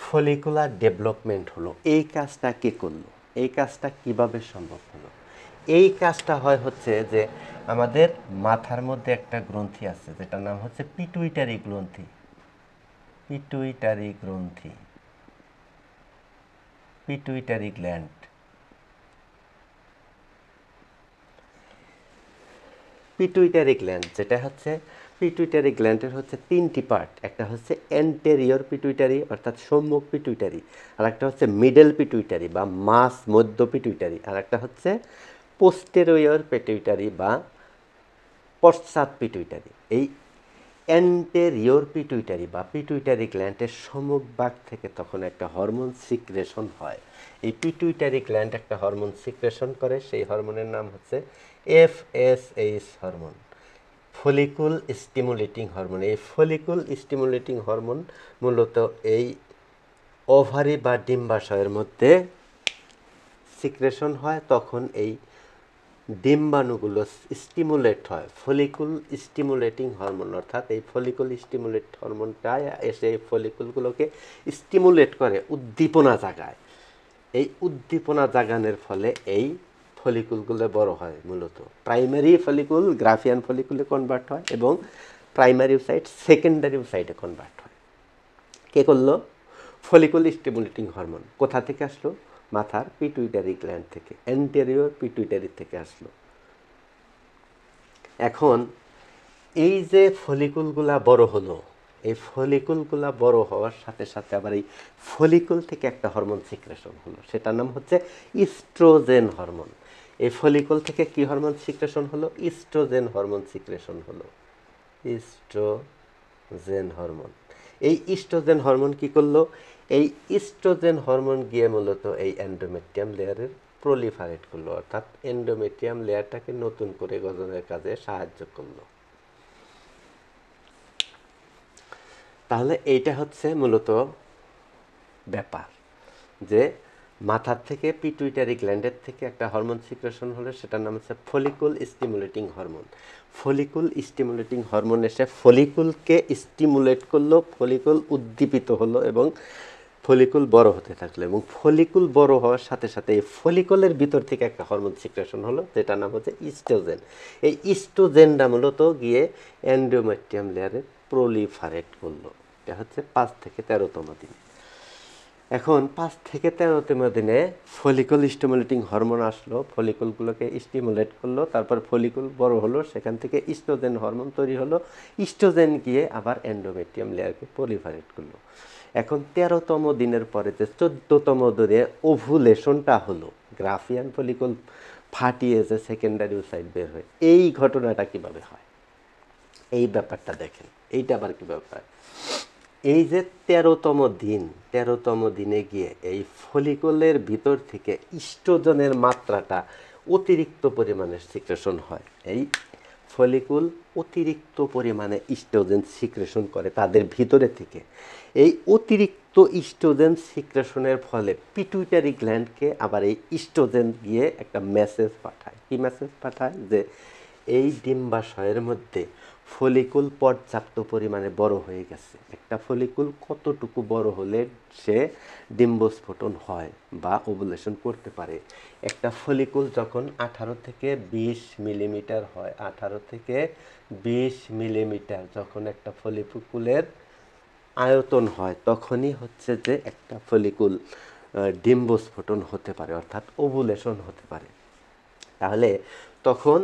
ফলিকুলার ডেভেলপমেন্ট হলো, এই কাজটা কে করলো? এই কাজটা কিভাবে সম্ভব হলো? এই কাজটা হচ্ছে যে আমাদের মাথার মধ্যে একটা গ্রন্থি আছে, যেটার নাম হচ্ছে পিটুইটারি গ্রন্থি। পিটুইটারি গ্রন্থি, পিটুইটারি গ্ল্যান্ড। পিটুইটারি গ্ল্যান্ড যেটা হচ্ছে, পিটুইটারি গ্ল্যান্ডের হচ্ছে 3টি পার্ট। একটা হচ্ছে অ্যান্টেরিয়র পিটুইটারি অর্থাৎ সম্মুখ পিটুইটারি, আর একটা হচ্ছে মিডল পিটুইটারি বা মধ্য পিটুইটারি, আর একটা হচ্ছে পোস্টেরিয়র পিটুইটারি বা পশ্চাৎ পিটুইটারি। এই অ্যান্টেরিয়র পিটুইটারি বা পিটুইটারি গ্ল্যান্ডের সম্মুখ ভাগ থেকে তখন একটা হরমোন সিক্রেশন হয়। এই পিটুইটারি গ্ল্যান্ড একটা হরমোন সিক্রেশন করে, সেই হরমোনের নাম হচ্ছে FSH hormone, follicle stimulating hormone. এই ফলিকুল স্টিমুলেটিং হরমোন মূলত এই ওভারি বা ডিম্বাশয়ের মধ্যে সিক্রেশন হয়। তখন এই ডিম্বাণুগুলো স্টিমুলেট হয়, ফলিকুল স্টিমুলেটিং হরমোন, অর্থাৎ এই ফলিকুল স্টিমুলেট হরমোনটা এসে এই ফলিকুলগুলোকে স্টিমুলেট করে, উদ্দীপনা জাগায়। এই উদ্দীপনা জাগানোর ফলে এই ফলিকুলগুলো বড় হয়। মূলত প্রাইমারি ফলিকুল গ্রাফিয়ান ফলিকুলে কনভার্ট হয় এবং প্রাইমারি সাইট সেকেন্ডারি সাইটে কনভার্ট হয়। কে করলো? Follicle stimulating hormone. কোথা থেকে আসলো? মাথার পিটুইটারি গ্ল্যান্ড থেকে, অ্যান্টেরিয়র পিটুইটারি থেকে আসলো। এখন এই যে ফলিকুলগুলা বড় হলো, এই ফলিকুলগুলা বড় হওয়ার সাথে সাথে আবার এই ফলিকুল থেকে একটা হরমোন সিক্রেশন হলো, সেটার নাম হচ্ছে ইস্ট্রোজেন হরমোন। এই ফলিকুল থেকে কি হরমোন সিক্রেশন হলো? ইস্ট্রোজেন হরমোন সিক্রেশন হলো, ইস্ট্রোজেন হরমোন। এই ইস্ট্রোজেন হরমোন কি করলো? এই ইস্ট্রোজেন হরমোন গিয়ে মূলত এই এন্ডোমেট্রিয়াম লেয়ারের প্রলিফারেট করলো, অর্থাৎ এন্ডোমেট্রিয়াম লেয়ারটাকে নতুন করে গঠনের কাজে সাহায্য করলো। তাহলে এইটা হচ্ছে মূলত ব্যাপার, যে মাথার থেকে পিটুইটারি গ্ল্যান্ডের থেকে একটা হরমোন সিক্রেশন হলো, সেটার নাম হচ্ছে follicle stimulating hormone. Follicle stimulating hormone এসে ফলিকুলকে স্টিমুলেট করলো, ফলিকুল উদ্দীপিত হলো এবং ফলিকুল বড় হতে থাকলো, এবং ফলিকুল বড় হওয়ার সাথে সাথে এই ফলিকুলের ভিতর থেকে একটা হরমোন সিক্রেশন হলো, যেটার নাম হচ্ছে ইস্ট্রোজেন। এই ইস্ট্রোজেনটা মূলত গিয়ে এন্ডোমেট্রিয়াম লেয়ারে প্রলিফারেট করলো। এটা হচ্ছে 5 থেকে 13তম দিনে। এখন 5 থেকে 13তম দিনে ফলিকুল স্টিমুলেটিং হরমোন আসলো, ফলিকুলগুলোকে স্টিমুলেট করলো, তারপর ফলিকুল বড় হলো, সেখান থেকে ইস্ট্রোজেন হরমোন তৈরি হলো, ইস্ট্রোজেন গিয়ে আবার এন্ডোমেট্রিয়াম লেয়ারকে প্রলিফারেট করলো। এখন 13তম দিনের পরে যে 14তম দিনে ওভুলেশনটা হলো, গ্রাফিয়ান ফলিকুল ফাটিয়ে যে সেকেন্ডারি সাইড বের হয়, এই ঘটনাটা কিভাবে হয়? এই ব্যাপারটা দেখেন, এইটা আবার কিভাবে হয়? এই যে 13তম দিনে গিয়ে এই ফলিকুলের ভিতর থেকে ইস্ট্রোজেনের মাত্রাটা অতিরিক্ত পরিমাণে সিক্রেশন হয়। এই ফলিকুল অতিরিক্ত পরিমাণে ইস্ট্রোজেন সিক্রেশন করে তাদের ভিতরে থেকে। এই অতিরিক্ত ইস্ট্রোজেন সিক্রেশনের ফলে পিটুইটারি গ্ল্যান্ডকে আবার এই ইস্ট্রোজেন গিয়ে একটা মেসেজ পাঠায়। কি মেসেজ পাঠায়? যে এই ডিম্বাশয়ের মধ্যে ফলিকুল পর্যাপ্ত পরিমাণে বড় হয়ে গেছে। একটা ফলিকুল কতটুকু বড় হলে সে ডিম্বস্ফোটন হয় বা ওভুলেশন করতে পারে? একটা ফলিকুল যখন 18 থেকে 20 মিলিমিটার হয়, 18 থেকে 20 মিলিমিটার যখন একটা ফলিকুলের আয়তন হয় তখনই হচ্ছে যে একটা ফলিকুল ডিম্বস্ফোটন হতে পারে, অর্থাৎ ওভুলেশন হতে পারে। তাহলে তখন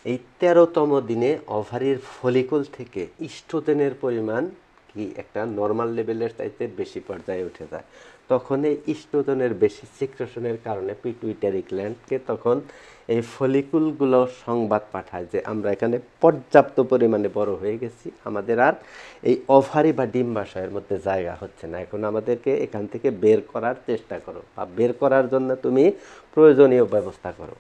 এই 13তম দিনে ওভারির ফলিকল থেকে ইস্ট্রোজেনের পরিমাণ কি একটা নর্মাল লেভেলের চাইতে বেশি পর্যায়ে উঠে যায়। তখন এই ইস্ট্রোজেনের বেশি সিক্রেশনের কারণে পিটুইটারি গ্ল্যান্ডকে তখন এই ফলিকুলগুলো সংবাদ পাঠায় যে আমরা এখানে পর্যাপ্ত পরিমাণে বড় হয়ে গেছি, আমাদের আর এই ওভারি বা ডিম্বাশয়ের মধ্যে জায়গা হচ্ছে না, এখন আমাদেরকে এখান থেকে বের করার চেষ্টা করো বা বের করার জন্য তুমি প্রয়োজনীয় ব্যবস্থা করো।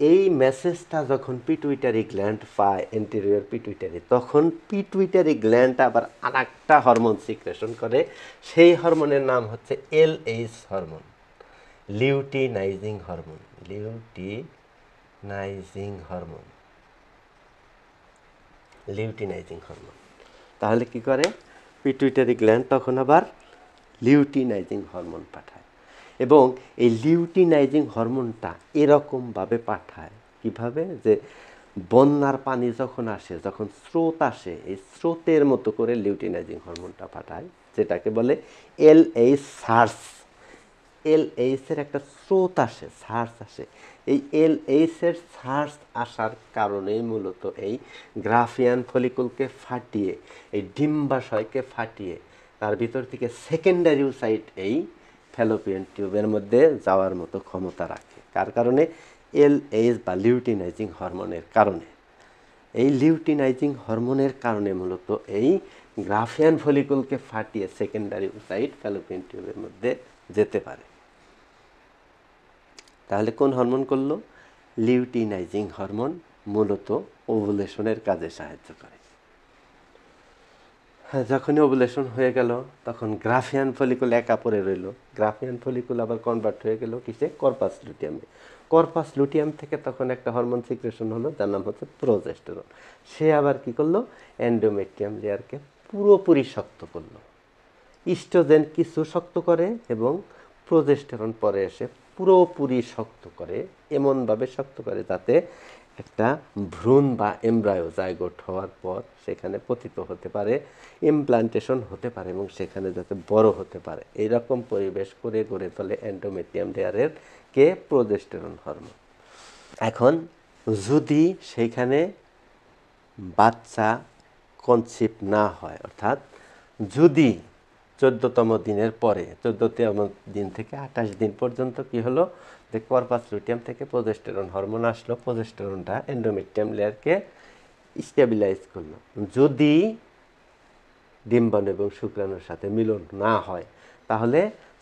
এই মেসেজটা যখন পিটুইটারি গ্ল্যান্ড পায়, এন্টেরিয়র পিটুইটারি, তখন পিটুইটারি গ্ল্যান্ড আবার আরেকটা হরমোন সিক্রেশন করে। সেই হরমোনের নাম হচ্ছে LH hormone, luteinising hormone. Luteinising hormone. তাহলে কি করে পিটুইটারি গ্ল্যান্ড তখন আবার লিউটিনাইজিং হরমোন পাঠায়, এবং এই লিউটিনাইজিং হরমোনটা এরকমভাবে পাঠায় কিভাবে, যে বন্যার পানি যখন আসে, যখন স্রোত আসে, এই স্রোতের মতো করে লিউটিনাইজিং হরমোনটা পাঠায়, যেটাকে বলে LH সার্স। LH এর একটা স্রোত আসে, সার্স আসে। এই LH এর সার্স আসার কারণেই মূলত এই গ্রাফিয়ান ফলিকুলকে ফাটিয়ে, এই ডিম্বাশয়কে ফাটিয়ে তার ভিতর থেকে সেকেন্ডারি সাইট এই ফ্যালোপিয়ান টিউবের মধ্যে যাওয়ার মতো ক্ষমতা রাখে। কার কারণে? LH বা লিউটিনাইজিং হরমোনের কারণে। এই লিউটিনাইজিং হরমোনের কারণে মূলত এই গ্রাফিয়ান ফলিকুলকে ফাটিয়ে সেকেন্ডারি সাইট ফ্যালোপিয়ান টিউবের মধ্যে যেতে পারে। তাহলে কোন হরমোন করলো? লিউটিনাইজিং হরমোন মূলত ওভুলেশনের কাজে সাহায্য করে। হ্যাঁ, যখনই ওভুলেশন হয়ে গেল তখন গ্রাফিয়ান ফলিকুল একা পড়ে রইল। গ্রাফিয়ান ফলিকুল আবার কনভার্ট হয়ে গেল কিসে? কর্পাস লুটিয়ামে। কর্পাস লুটিয়াম থেকে তখন একটা হরমোন সিক্রেশন হলো, যার নাম হচ্ছে প্রোজেস্টেরন। সে আবার কি করলো? এন্ডোমেট্রিয়াম লেয়ারকে পুরোপুরি শক্ত করলো। ইস্ট্রোজেন কিছু শক্ত করে এবং প্রোজেস্টেরন পরে এসে পুরোপুরি শক্ত করে, এমনভাবে শক্ত করে যাতে একটা ভ্রূণ বা এমব্রায়ো জাইগোট হওয়ার পর সেখানে পতিত হতে পারে, ইমপ্লান্টেশন হতে পারে এবং সেখানে যাতে বড় হতে পারে, এইরকম পরিবেশ করে গড়ে তোলে এন্ডোমেট্রিয়াম লেয়ারের কে প্রোজেস্টেরন হরমোন। এখন যদি সেইখানে বাচ্চা কনসিভ না হয়, অর্থাৎ যদি 14তম দিনের পরে, 14তম দিন থেকে 28 দিন পর্যন্ত কি হলো, যে কর্পাস লুটিয়াম থেকে প্রোজেস্টেরন হরমোন আসলো, প্রোজেস্টেরনটা এন্ডোমেট্রিয়াম লেয়ারকে স্টেবিলাইজ করলো। যদি ডিম্বাণু এবং শুক্রাণুর সাথে মিলন না হয়, তাহলে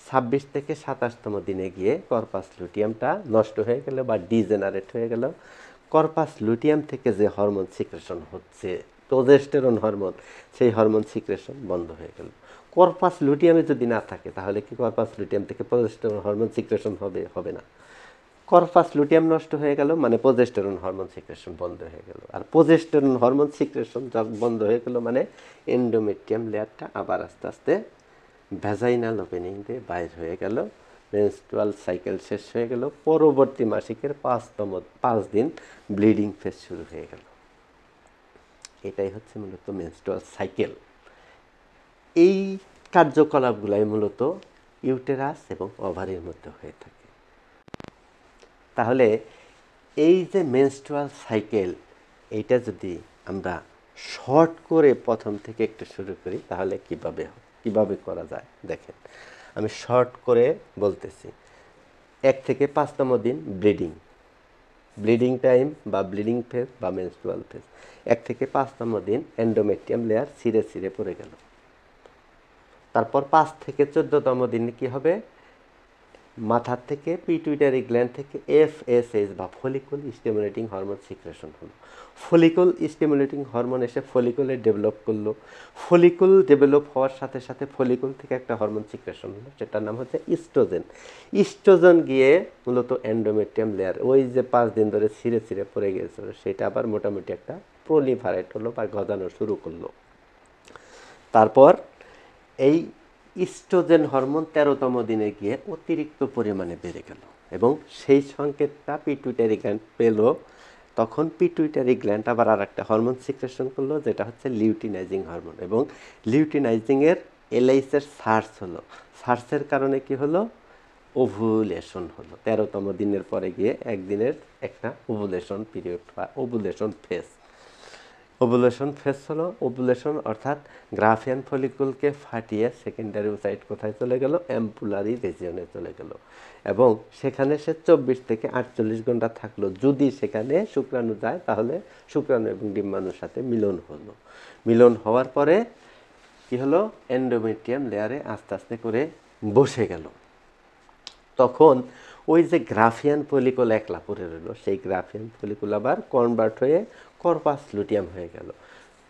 26 থেকে 27তম দিনে গিয়ে কর্পাস লুটিয়ামটা নষ্ট হয়ে গেল বা ডিজেনারেট হয়ে গেল। কর্পাস লুটিয়াম থেকে যে হরমোন সিক্রেশন হচ্ছে প্রোজেস্টেরন হরমোন, সেই হরমোন সিক্রেশন বন্ধ হয়ে গেল। কর্পাস লুটিয়ামে যদি না থাকে তাহলে কি কর্পাস লুটিয়াম থেকে প্রোজেস্টেরন হরমোন সিক্রেশন হবে? হবে না। কর্পাস লুটিয়াম নষ্ট হয়ে গেল মানে প্রোজেস্টেরন হরমোন সিক্রেশন বন্ধ হয়ে গেল। আর প্রোজেস্টেরন হরমোন সিক্রেশন বন্ধ হয়ে গেল মানে এন্ডোমেট্রিয়াম লেয়ারটা আবার আস্তে আস্তে ভ্যাজাইনাল ওপেনিং দিয়ে বাইর হয়ে গেল, মেনস্ট্রুয়াল সাইকেল শেষ হয়ে গেল, পরবর্তী মাসিকের 5 দিন ব্লিডিং ফেজ শুরু হয়ে গেল। এটাই হচ্ছে মূলত মেনস্ট্রুয়াল সাইকেল। এই কার্যকলাপগুলাই মূলত ইউটেরাস এবং ওভারির মধ্যে হয়ে থাকে। তাহলে এই যে মেনস্ট্রুয়াল সাইকেল, এইটা যদি আমরা শর্ট করে প্রথম থেকে একটু শুরু করি তাহলে কিভাবে করা যায় দেখেন, আমি শর্ট করে বলতেছি। 1 থেকে 5তম দিন ব্লিডিং টাইম বা ব্লিডিং ফেজ বা মেনস্ট্রুয়াল ফেজ। 1 থেকে 5তম দিন এন্ডোমেট্রিয়াম লেয়ার ছিঁড়ে ছিঁড়ে পড়ে গেল। তারপর 5 থেকে 14তম দিনে কি হবে? মাথার থেকে পিটুইটারি গ্ল্যান্ড থেকে FSH বা ফলিকল স্টিমুলেটিং হরমোন সিক্রেশন হলো। ফলিকল স্টিমুলেটিং হরমোন এসে ফলিকলে ডেভেলপ করলো। ফলিকল ডেভেলপ হওয়ার সাথে সাথে ফলিকল থেকে একটা হরমোন সিক্রেশন হলো, সেটার নাম হচ্ছে ইস্ট্রোজেন। ইস্ট্রোজেন গিয়ে মূলত এন্ডোমেট্রিয়াম লেয়ার, ওই যে 5 দিন ধরে ছিঁড়ে ছিঁড়ে পড়ে গিয়েছিল, সেটা আবার মোটামুটি একটা প্রলিফারেট হলো বা গজানো শুরু করলো। তারপর এই ইস্ট্রোজেন হরমোন 13তম দিনে গিয়ে অতিরিক্ত পরিমাণে বেড়ে গেল এবং সেই সংকেতটা পিটুইটারি গ্ল্যান্ড পেল। তখন পিটুইটারি গ্ল্যান্ড আবার আর একটা হরমোন সিক্রেশন করলো, যেটা হচ্ছে লিউটিনাইজিং হরমোন। এবং লিউটিনাইজিংয়ের এলএইচের সার্চ হলো, সার্চের কারণে কি হলো, ওভুলেশন হলো। 13তম দিনের পরে গিয়ে একদিনের একটা ওভুলেশন পিরিয়ড বা ওভুলেশন ফেজ। ওভুলেশন ফেজ হলো, ওভুলেশন অর্থাৎ গ্রাফিয়ান ফলিকুলকে ফাটিয়ে সেকেন্ডারি ওসাইট কোথায় চলে গেল, অ্যাম্পুলারি রিজিয়নে চলে গেল, এবং সেখানে সে 24 থেকে 48 ঘন্টা থাকলো। যদি সেখানে শুক্রাণু যায় তাহলে শুক্রাণু এবং ডিম্বাণুর সাথে মিলন হলো। মিলন হওয়ার পরে কি হলো, এন্ডোমেট্রিয়াম লেয়ারে আস্তে আস্তে করে বসে গেল। তখন ওই যে গ্রাফিয়ান ফলিকুল একলা পড়ে রইল, সেই গ্রাফিয়ান ফলিকুল আবার কনভার্ট হয়ে কর্পাস লুটিয়াম হয়ে গেল।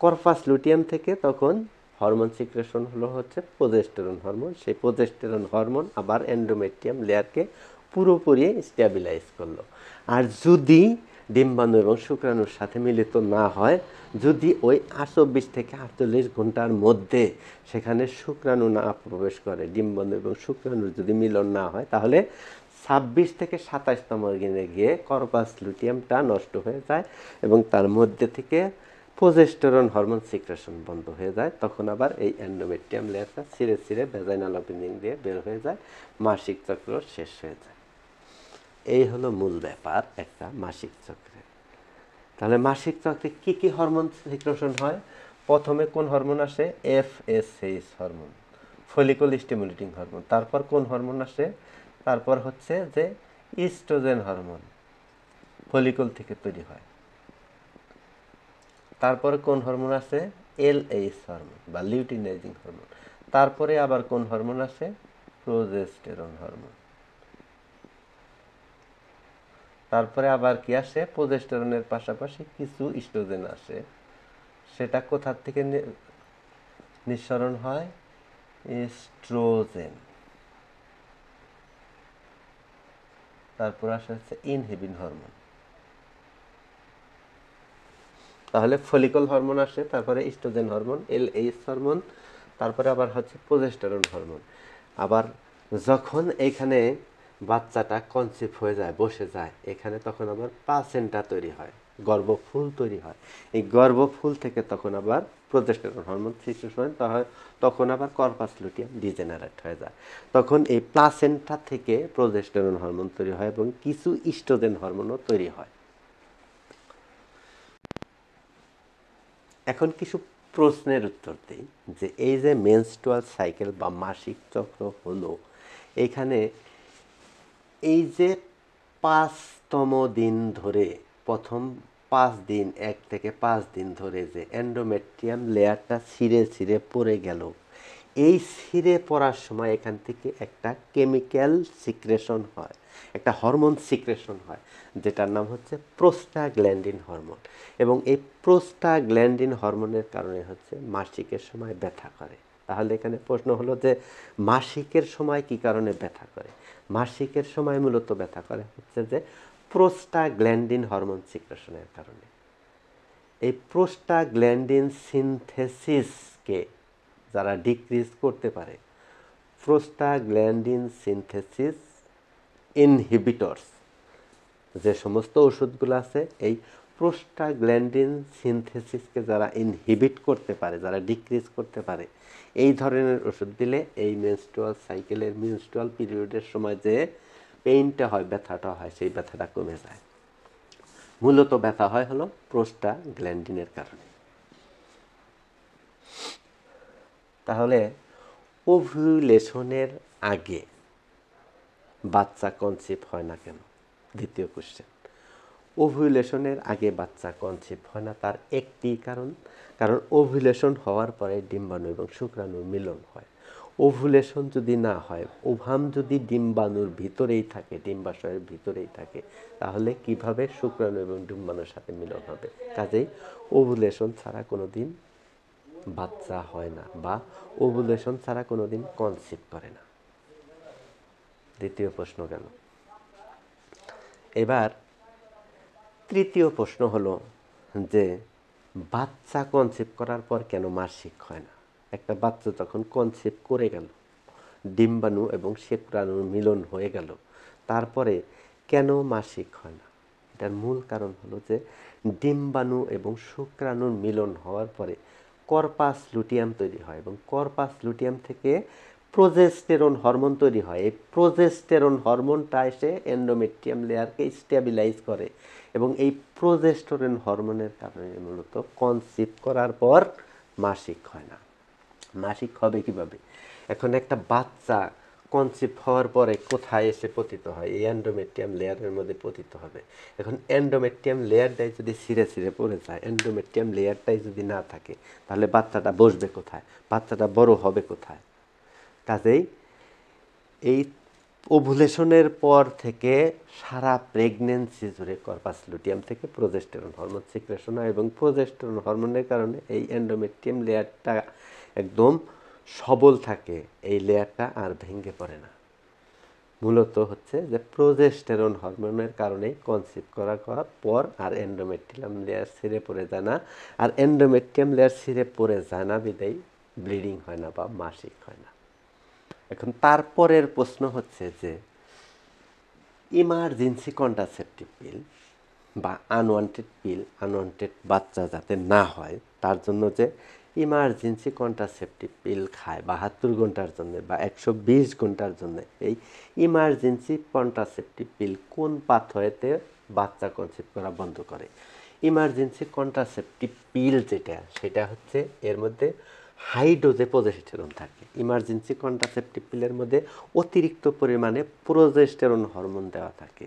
কর্পাস লুটিয়াম থেকে তখন হরমোন সিক্রেশন হলো হচ্ছে প্রোজেস্টেরন হরমোন। সেই প্রোজেস্টেরন হরমোন আবার এন্ডোমেট্রিয়াম লেয়ারকে পুরোপুরি স্টেবিলাইজ করলো। আর যদি ডিম্বাণু এবং শুক্রাণুর সাথে মিলিত না হয়, যদি ওই 24 থেকে 48 ঘন্টার মধ্যে সেখানে শুক্রাণু না প্রবেশ করে, ডিম্বাণু এবং শুক্রাণুর যদি মিলন না হয়, তাহলে 26 থেকে 27তম দিনে গিয়ে কর্পাস লুটিয়ামটা নষ্ট হয়ে যায় এবং তার মধ্যে থেকে প্রোজেস্টেরন হরমোন সিক্রেশন বন্ধ হয়ে যায়। তখন আবার এই এন্ডোমেট্রিয়াম লেয়ারটা ছিঁড়ে ছিঁড়ে ভ্যাজাইনাল ওপেনিং দিয়ে বের হয়ে যায়, মাসিক চক্র শেষ হয়ে যায়। এই হলো মূল ব্যাপার একটা মাসিক চক্রে। তাহলে মাসিক চক্রে কি কি হরমোন সিক্রেশন হয়? প্রথমে কোন হরমোন আসে? FSH hormone, follicle stimulating hormone. তারপর কোন হরমোন আসে? তারপর হচ্ছে যে ইস্ট্রোজেন হরমোন, ফলিকল থেকে তৈরি হয়। তারপরে কোন হরমোন আছে? LH হরমোন বা লিউটিনাইজিং হরমোন। তারপরে আবার কোন হরমোন আছে? Progesterone hormone. তারপরে আবার কি আসে? প্রোজেস্টেরনের পাশাপাশি কিছু ইস্ট্রোজেন আসে। সেটা কোথা থেকে নিঃসরণ হয়? এস্ট্রোজেন। তারপর আসে হচ্ছে ইনহিবিন হরমোন। তাহলে ফলিকল হরমোন আসে, তারপরে ইস্ট্রোজেন হরমোন, LH হরমোন, তারপরে আবার হচ্ছে প্রোজেস্টেরন হরমোন। আবার যখন এইখানে বাচ্চাটা কনসিভ হয়ে যায়, বসে যায়, এখানে তখন আবার প্লাসেন্টা তৈরি হয়, গর্ভফুল তৈরি হয়। এই গর্ভফুল থেকে তখন আবার প্রোজেস্টেরন হরমোন সিক্রেশন হয়, তখন আবার কর্পাস লুটিয়াম ডিজেনারেট হয়ে যায়। তখন এই প্লাসেন্টা থেকে প্রোজেস্টেরন হরমোন তৈরি হয় এবং কিছু ইস্ট্রোজেন হরমোনও তৈরি হয়। এখন কিছু প্রশ্নের উত্তর দিই, যে এই যে মেনস্ট্রুয়াল সাইকেল বা মাসিক চক্র হলো, এখানে এই যে 5তম দিন ধরে, প্রথম 5 দিন, 1 থেকে 5 দিন ধরে যে এন্ডোমেট্রিয়াম লেয়ারটা ছিঁড়ে ছিঁড়ে পড়ে গেল, এই ছিঁড়ে পড়ার সময় এখান থেকে একটা কেমিক্যাল সিক্রেশন হয়, একটা হরমোন সিক্রেশন হয়, যেটার নাম হচ্ছে প্রোস্টাগ্ল্যান্ডিন হরমোন। এবং এই প্রোস্টাগ্ল্যান্ডিন হরমোনের কারণে হচ্ছে মাসিকের সময় ব্যথা করে। তাহলে এখানে প্রশ্ন হলো যে মাসিকের সময় কি কারণে ব্যথা করে? মাসিকের সময় মূলত ব্যথা করে হচ্ছে যে প্রোস্টাগ্ল্যান্ডিন হরমোন সিক্রেশনের কারণে। এই প্রোস্টাগ্ল্যান্ডিন সিনথেসিসকে যারা ডিক্রিজ করতে পারে, প্রোস্টাগ্ল্যান্ডিন সিনথেসিস ইনহিবিটরস যে সমস্ত ওষুধগুলো আছে, এই প্রোস্টাগ্ল্যান্ডিন সিনথেসিসকে যারা ইনহিবিট করতে পারে, যারা ডিক্রিজ করতে পারে, এই ধরনের ওষুধ দিলে এই মেনস্ট্রুয়াল সাইকেলের মেনস্ট্রুয়াল পিরিয়ডের সময় যে পেইনটা হয়, ব্যথাটা হয়, সেই ব্যথাটা কমে যায়। মূলত ব্যথা হয় হলো প্রোস্টাগ্ল্যান্ডিনের কারণে। তাহলে ওভুলেশনের আগে বাচ্চা কনসিভ হয় না কেন? দ্বিতীয় কোশ্চেন। ওভুলেশনের আগে বাচ্চা কনসিভ হয় না, তার একটি কারণ ওভুলেশন হওয়ার পরে ডিম্বাণু এবং শুক্রাণুর মিলন হয়। ওভুলেশন যদি না হয়, ওভাম যদি ডিম্বাণুর ভিতরেই থাকে, ডিম্বাশয়ের ভিতরেই থাকে, তাহলে কিভাবে শুক্রাণু এবং ডিম্বাণুর সাথে মিলন হবে? কাজেই ওভুলেশন ছাড়া কোনো দিন বাচ্চা হয় না, বা ওভুলেশন ছাড়া কোনো দিন কনসিভ করে না। দ্বিতীয় প্রশ্ন গেল। এবার তৃতীয় প্রশ্ন হলো যে বাচ্চা কনসিভ করার পর কেন মাসিক হয় না? একটা বাচ্চা যখন কনসিভ করে গেল, ডিম্বাণু এবং শুক্রাণুর মিলন হয়ে গেল, তারপরে কেন মাসিক হয় না? এটার মূল কারণ হলো যে ডিম্বাণু এবং শুক্রাণুর মিলন হওয়ার পরে কর্পাস লুটিয়াম তৈরি হয় এবং কর্পাস লুটিয়াম থেকে প্রোজেস্টেরন হরমোন তৈরি হয়। এই প্রোজেস্টেরন হরমোনটা এসে এন্ডোমেট্রিয়াম লেয়ারকে স্টেবিলাইজ করে এবং এই প্রোজেস্টেরন হরমোনের কারণে মূলত কনসিভ করার পর মাসিক হয় না। মাসিক হবে কিভাবে? এখন একটা বাচ্চা কনসিভ হওয়ার পরে কোথায় এসে পতিত হয়? এই এন্ডোমেট্রিয়াম লেয়ারের মধ্যে পতিত হবে। এখন এন্ডোমেট্রিয়াম লেয়ারটাই যদি ছিঁড়ে ছিঁড়ে পড়ে যায়, এন্ডোমেট্রিয়াম লেয়ারটাই যদি না থাকে, তাহলে বাচ্চাটা বসবে কোথায়? বাচ্চাটা বড় হবে কোথায়? কাজেই এই ওভুলেশনের পর থেকে সারা প্রেগনেন্সি জুড়ে কর্পাস লুটিয়াম থেকে প্রোজেস্টেরন হরমোন সিক্রেশন হয় এবং প্রোজেস্টেরন হরমোনের কারণে এই এন্ডোমেট্রিয়াম লেয়ারটা একদম সবল থাকে, এই লেয়ারটা আর ভেঙে পড়ে না। মূলত হচ্ছে যে প্রোজেস্টেরন হরমোনের কারণে কনসিভ করার পর আর এন্ডোমেট্রিয়াম লেয়ার ছিঁড়ে পড়ে যায় না, আর এন্ডোমেট্রিয়াম লেয়ার ছিঁড়ে পড়ে যায় না বিদায় ব্লিডিং হয় না বা মাসিক হয় না। এখন তারপরের প্রশ্ন হচ্ছে যে ইমার্জেন্সি কন্ট্রাসেপটিভ পিল বা আনওয়ান্টেড পিল, আনওয়ান্টেড বাচ্চা যাতে না হয় তার জন্য যে ইমার্জেন্সি কন্ট্রাসেপটিভ পিল খায় 72 ঘন্টার জন্য বা 120 ঘন্টার জন্য, এই ইমার্জেন্সি কন্ট্রাসেপটিভ পিল কোন পাথওয়েতে বাচ্চা কনসিভ করা বন্ধ করে? ইমার্জেন্সি কন্ট্রাসেপটিভ পিল যেটা, সেটা হচ্ছে এর মধ্যে হাই ডোজে প্রোজেস্টেরন থাকে। ইমার্জেন্সি কন্ট্রাসেপটিভ পিলের মধ্যে অতিরিক্ত পরিমাণে প্রোজেস্টেরন হরমোন দেওয়া থাকে,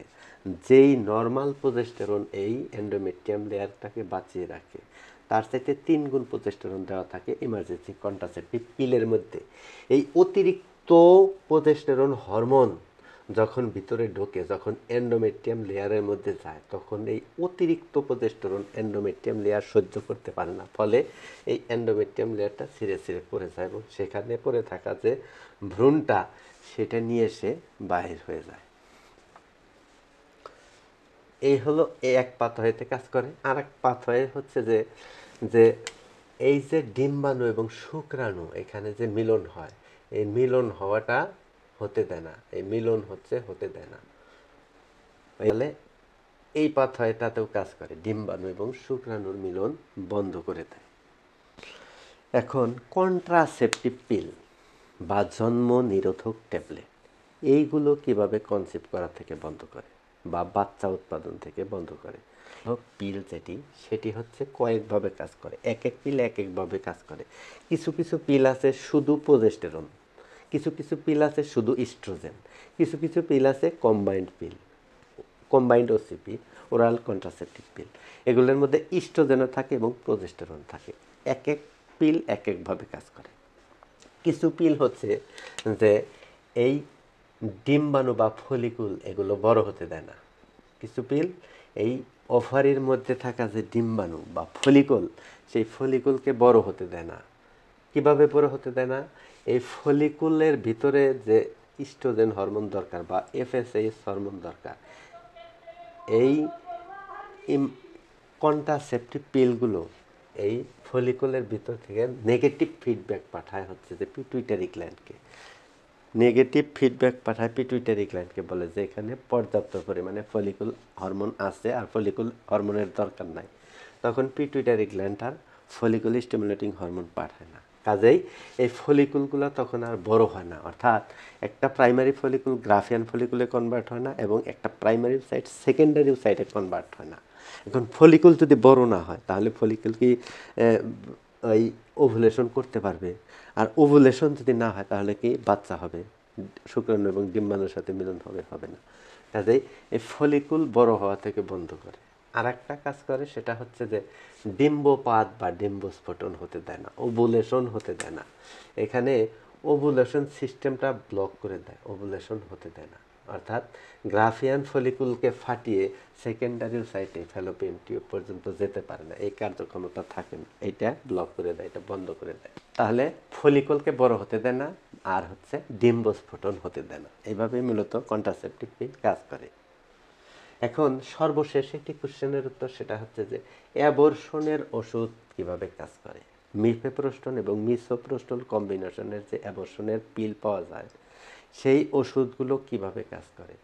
যেই নর্মাল প্রোজেস্টেরন এই এন্ডোমেট্রিয়াম লেয়ারটাকে বাঁচিয়ে রাখে, তার চাইতে 3 গুণ প্রোজেস্টেরন দেওয়া থাকে ইমার্জেন্সি কন্ট্রাসেপটিভ পিলের মধ্যে। এই অতিরিক্ত প্রোজেস্টেরন হরমোন যখন ভিতরে ঢোকে, যখন এন্ডোমেট্রিয়াম লেয়ারের মধ্যে যায়, তখন এই অতিরিক্ত প্রোজেস্টেরন এন্ডোমেট্রিয়াম লেয়ার সহ্য করতে পারে না, ফলে এই এন্ডোমেট্রিয়াম লেয়ারটা ছিঁড়ে ছিঁড়ে পড়ে যায় এবং সেখানে পড়ে থাকা যে ভ্রূণটা, সেটা নিয়ে এসে বাহির হয়ে যায়। এই হলো এই এক পাথওয়েতে কাজ করে। আর এক পাথওয়ে হচ্ছে যে যে এই যে ডিম্বাণু এবং শুক্রাণু এখানে যে মিলন হয়, এই মিলন হওয়াটা হতে দেয় না, এই মিলন হতে দেয় না। তাহলে এই পাথওয়েটাতেও কাজ করে, ডিম্বাণু এবং শুক্রাণুর মিলন বন্ধ করে দেয়। এখন কন্ট্রাসেপটিভ পিল বা জন্ম নিরোধক ট্যাবলেট, এইগুলো কিভাবে কনসিভ করা থেকে বন্ধ করে বা বাচ্চা উৎপাদন থেকে বন্ধ করে? পিল যেটি, সেটি হচ্ছে কয়েকভাবে কাজ করে, এক এক পিল এক একভাবে কাজ করে। কিছু কিছু পিল আছে শুধু প্রোজেস্টেরন, কিছু কিছু পিল আছে শুধু ইস্ট্রোজেন, কিছু কিছু পিল আছে combined pill, combined OCP, oral contraceptive pill. এগুলোর মধ্যে ইস্ট্রোজেনও থাকে এবং প্রোজেস্টেরন থাকে। এক এক পিল এক একভাবে কাজ করে। কিছু পিল হচ্ছে যে এই ডিম্বাণু বা ফলিকুল এগুলো বড় হতে দেয় না। কিছু পিল এই ওভারির মধ্যে থাকা যে ডিম্বাণু বা ফলিকুল, সেই ফলিকুলকে বড় হতে দেয় না। কিভাবে বড় হতে দেয় না? এই ফলিকুলের ভিতরে যে ইস্ট্রোজেন হরমোন দরকার বা এফএসএইচ হরমোন দরকার, এই কন্ট্রাসেপটিভ পিলগুলো এই ফলিকুলের ভিতর থেকে নেগেটিভ ফিডব্যাক পাঠায় হচ্ছে যে পিটুইটারি গ্ল্যান্ডকে। নেগেটিভ ফিডব্যাক পাঠায় পিটুইটারি গ্ল্যান্ডকে, বলে যে এখানে পর্যাপ্ত পরিমাণে ফলিকুল হরমোন আছে আর ফলিকুল হরমোনের দরকার নাই। তখন পিটুইটারি গ্ল্যান্ড আর ফলিকুল স্টিমুলেটিং হরমোন পাঠায় না। কাজেই এই ফলিকুলগুলো তখন আর বড় হয় না, অর্থাৎ একটা প্রাইমারি ফলিকুল গ্রাফিয়ান ফলিকুলে কনভার্ট হয় না এবং একটা প্রাইমারি সাইট সেকেন্ডারি সাইটে কনভার্ট হয় না। এখন ফলিকুল যদি বড় না হয়, তাহলে ফলিকুল কি ওই ওভুলেশন করতে পারবে? আর ওভুলেশন যদি না হয়, তাহলে কি বাচ্চা হবে? শুক্রাণু এবং ডিম্বাণুর সাথে মিলন হবে না। কাজেই এই ফলিকুল বড় হওয়া থেকে বন্ধ করে। আর একটা কাজ করে, সেটা হচ্ছে যে ডিম্বপাত বা ডিম্বস্ফোটন হতে দেয় না, ওভুলেশন হতে দেয় না। এখানে ওভুলেশন সিস্টেমটা ব্লক করে দেয়, ওভুলেশন হতে দেয় না। অর্থাৎ গ্রাফিয়ান ফলিকুলকে ফাটিয়ে সেকেন্ডারি সাইটে ফ্যালোপিয়ান টিউব পর্যন্ত যেতে পারে না, এই কার্যক্ষমতা থাকে না, এটা ব্লক করে দেয়, এটা বন্ধ করে দেয়। তাহলে ফলিকুলকে বড় হতে দেয় না, আর হচ্ছে ডিম্বস্ফোটন হতে দেয় না। এইভাবেই মূলত কন্ট্রাসেপটিভ পিল কাজ করে। এখন সর্বশেষ একটি কোশ্চেনের উত্তর, সেটা হচ্ছে যে অ্যাবর্শনের ওষুধ কিভাবে কাজ করে। মিফেপ্রোস্টন এবং মিসোপ্রোস্টল কম্বিনেশনের যে অ্যাবর্শনের পিল পাওয়া যায়, সেই ওষুধগুলো কিভাবে কাজ করে।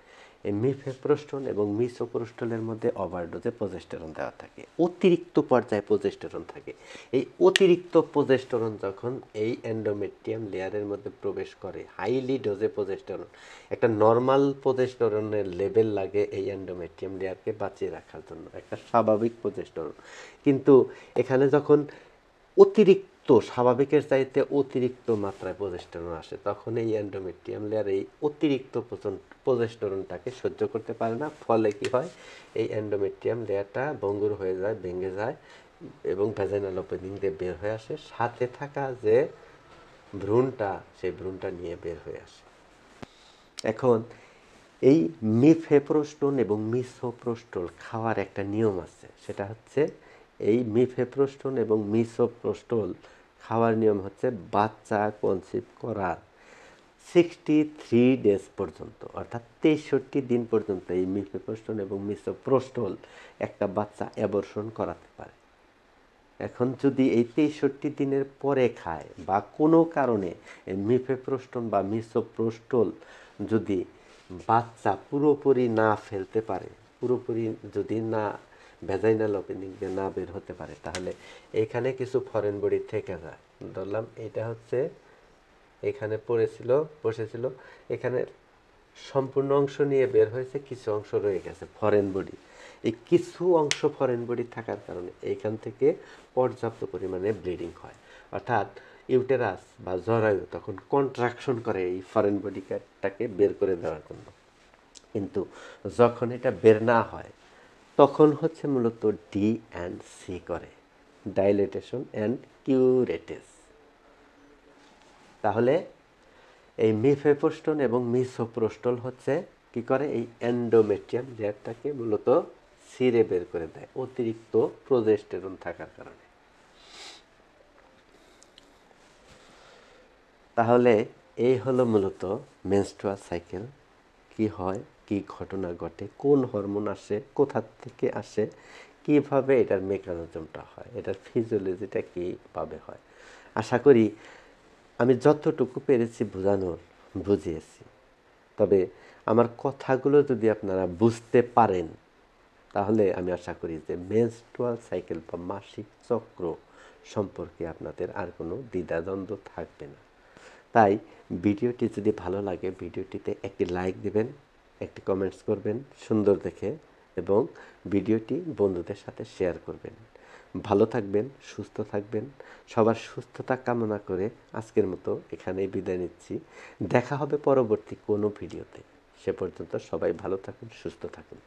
এই মিফেপ্রোস্টোন এবং মিসোপ্রোস্টোলের মধ্যে ওভারডোজে প্রজেস্টেরন দেওয়া থাকে, অতিরিক্ত পর্যায়ে প্রজেস্টেরন থাকে। এই অতিরিক্ত প্রজেস্টেরন যখন এই এন্ডোমেট্রিয়াম লেয়ারের মধ্যে প্রবেশ করে, হাইলি ডোজে প্রজেস্টেরন, একটা নর্মাল প্রজেস্টেরনের লেভেল লাগে এই এন্ডোমেট্রিয়াম লেয়ারকে বাঁচিয়ে রাখার জন্য, একটা স্বাভাবিক প্রজেস্টেরন। কিন্তু এখানে যখন অতিরিক্ত স্বাভাবিকের চাইতে অতিরিক্ত মাত্রায় প্রজেস্টেরন আসে, তখন এই এন্ডোমেট্রিয়াম লেয়ার এই অতিরিক্ত প্রজেস্টেরনটাকে সহ্য করতে পারে না। ফলে কি হয়, এই এন্ডোমেট্রিয়াম লেয়ারটা ভঙ্গুর হয়ে যায়, ভেঙে যায় এবং ভ্যাজাইনাল ওপেনিং দিয়ে বের হয়ে আসে। সাথে থাকা যে ভ্রূণটা, সেই ভ্রূণটা নিয়ে বের হয়ে আসে। এখন এই মিফেপ্রোস্টোন এবং মিসোপ্রোস্টোল খাওয়ার একটা নিয়ম আছে, সেটা হচ্ছে এই মিফেপ্রোস্টোন এবং মিসোপ্রোস্টোল খাওয়ার নিয়ম হচ্ছে বাচ্চা কনসিভ করার 63 ডেজ পর্যন্ত, অর্থাৎ 63 দিন পর্যন্ত এই মিফেপ্রোস্টোন এবং মিসোপ্রোস্টোল একটা বাচ্চা অ্যাবর্শন করাতে পারে। এখন যদি এই 63 দিনের পরে খায় বা কোনো কারণে এই মিফেপ্রোস্টোন বা মিসোপ্রোস্টোল যদি বাচ্চা পুরোপুরি না ফেলতে পারে, পুরোপুরি যদি না ভ্যাজাইনাল ওপেনিং দিয়ে না বের হতে পারে, তাহলে এখানে কিছু ফরেন বডি থেকে যায়। ধরলাম এটা হচ্ছে এখানে বসেছিল, এখানে সম্পূর্ণ অংশ নিয়ে বের হয়েছে, কিছু অংশ রয়ে গেছে ফরেন বডি। এই কিছু অংশ ফরেন বডি থাকার কারণে এইখান থেকে পর্যাপ্ত পরিমাণে ব্লিডিং হয়, অর্থাৎ ইউটেরাস বা জরায়ু তখন কন্ট্রাকশন করে এই ফরেন বডিটাকে বের করে দেওয়ার জন্য। কিন্তু যখন এটা বের না হয়, তখন হচ্ছে মূলত ডি অ্যান্ড সি করে, ডাইলেটেশন অ্যান্ড কিউরেটেস। তাহলে এই মিফেপ্রোস্টোন এবং মিসোপ্রোস্টোল হচ্ছে কি করে, এই এন্ডোমেট্রিয়াম লেয়ারটাকে মূলত ছিঁড়ে বের করে দেয় অতিরিক্ত প্রজেস্টেরন থাকার কারণে। তাহলে এই হলো মূলত মেনস্ট্রুয়াল সাইকেল। কি হয়, কি ঘটনা ঘটে, কোন হরমোন আসে, কোথা থেকে আসে, কিভাবে এটার মেকানিজমটা হয়, এটার ফিজিওলজিটা কীভাবে হয়। আশা করি আমি যতটুকু পেরেছি বোঝানোর বুঝিয়েছি। তবে আমার কথাগুলো যদি আপনারা বুঝতে পারেন, তাহলে আমি আশা করি যে মেনস্ট্রুয়াল সাইকেল বা মাসিক চক্র সম্পর্কে আপনাদের আর কোনো দ্বিধাদ্বন্দ্ব থাকবে না। তাই ভিডিওটি যদি ভালো লাগে, ভিডিওটিতে একটি লাইক দিবেন, একটি কমেন্টস করবেন সুন্দর দেখে, এবং ভিডিওটি বন্ধুদের সাথে শেয়ার করবেন। ভালো থাকবেন, সুস্থ থাকবেন। সবার সুস্থতা কামনা করে আজকের মতো এখানেই বিদায় নিচ্ছি। দেখা হবে পরবর্তী কোনো ভিডিওতে। সে পর্যন্ত সবাই ভালো থাকুন, সুস্থ থাকুন।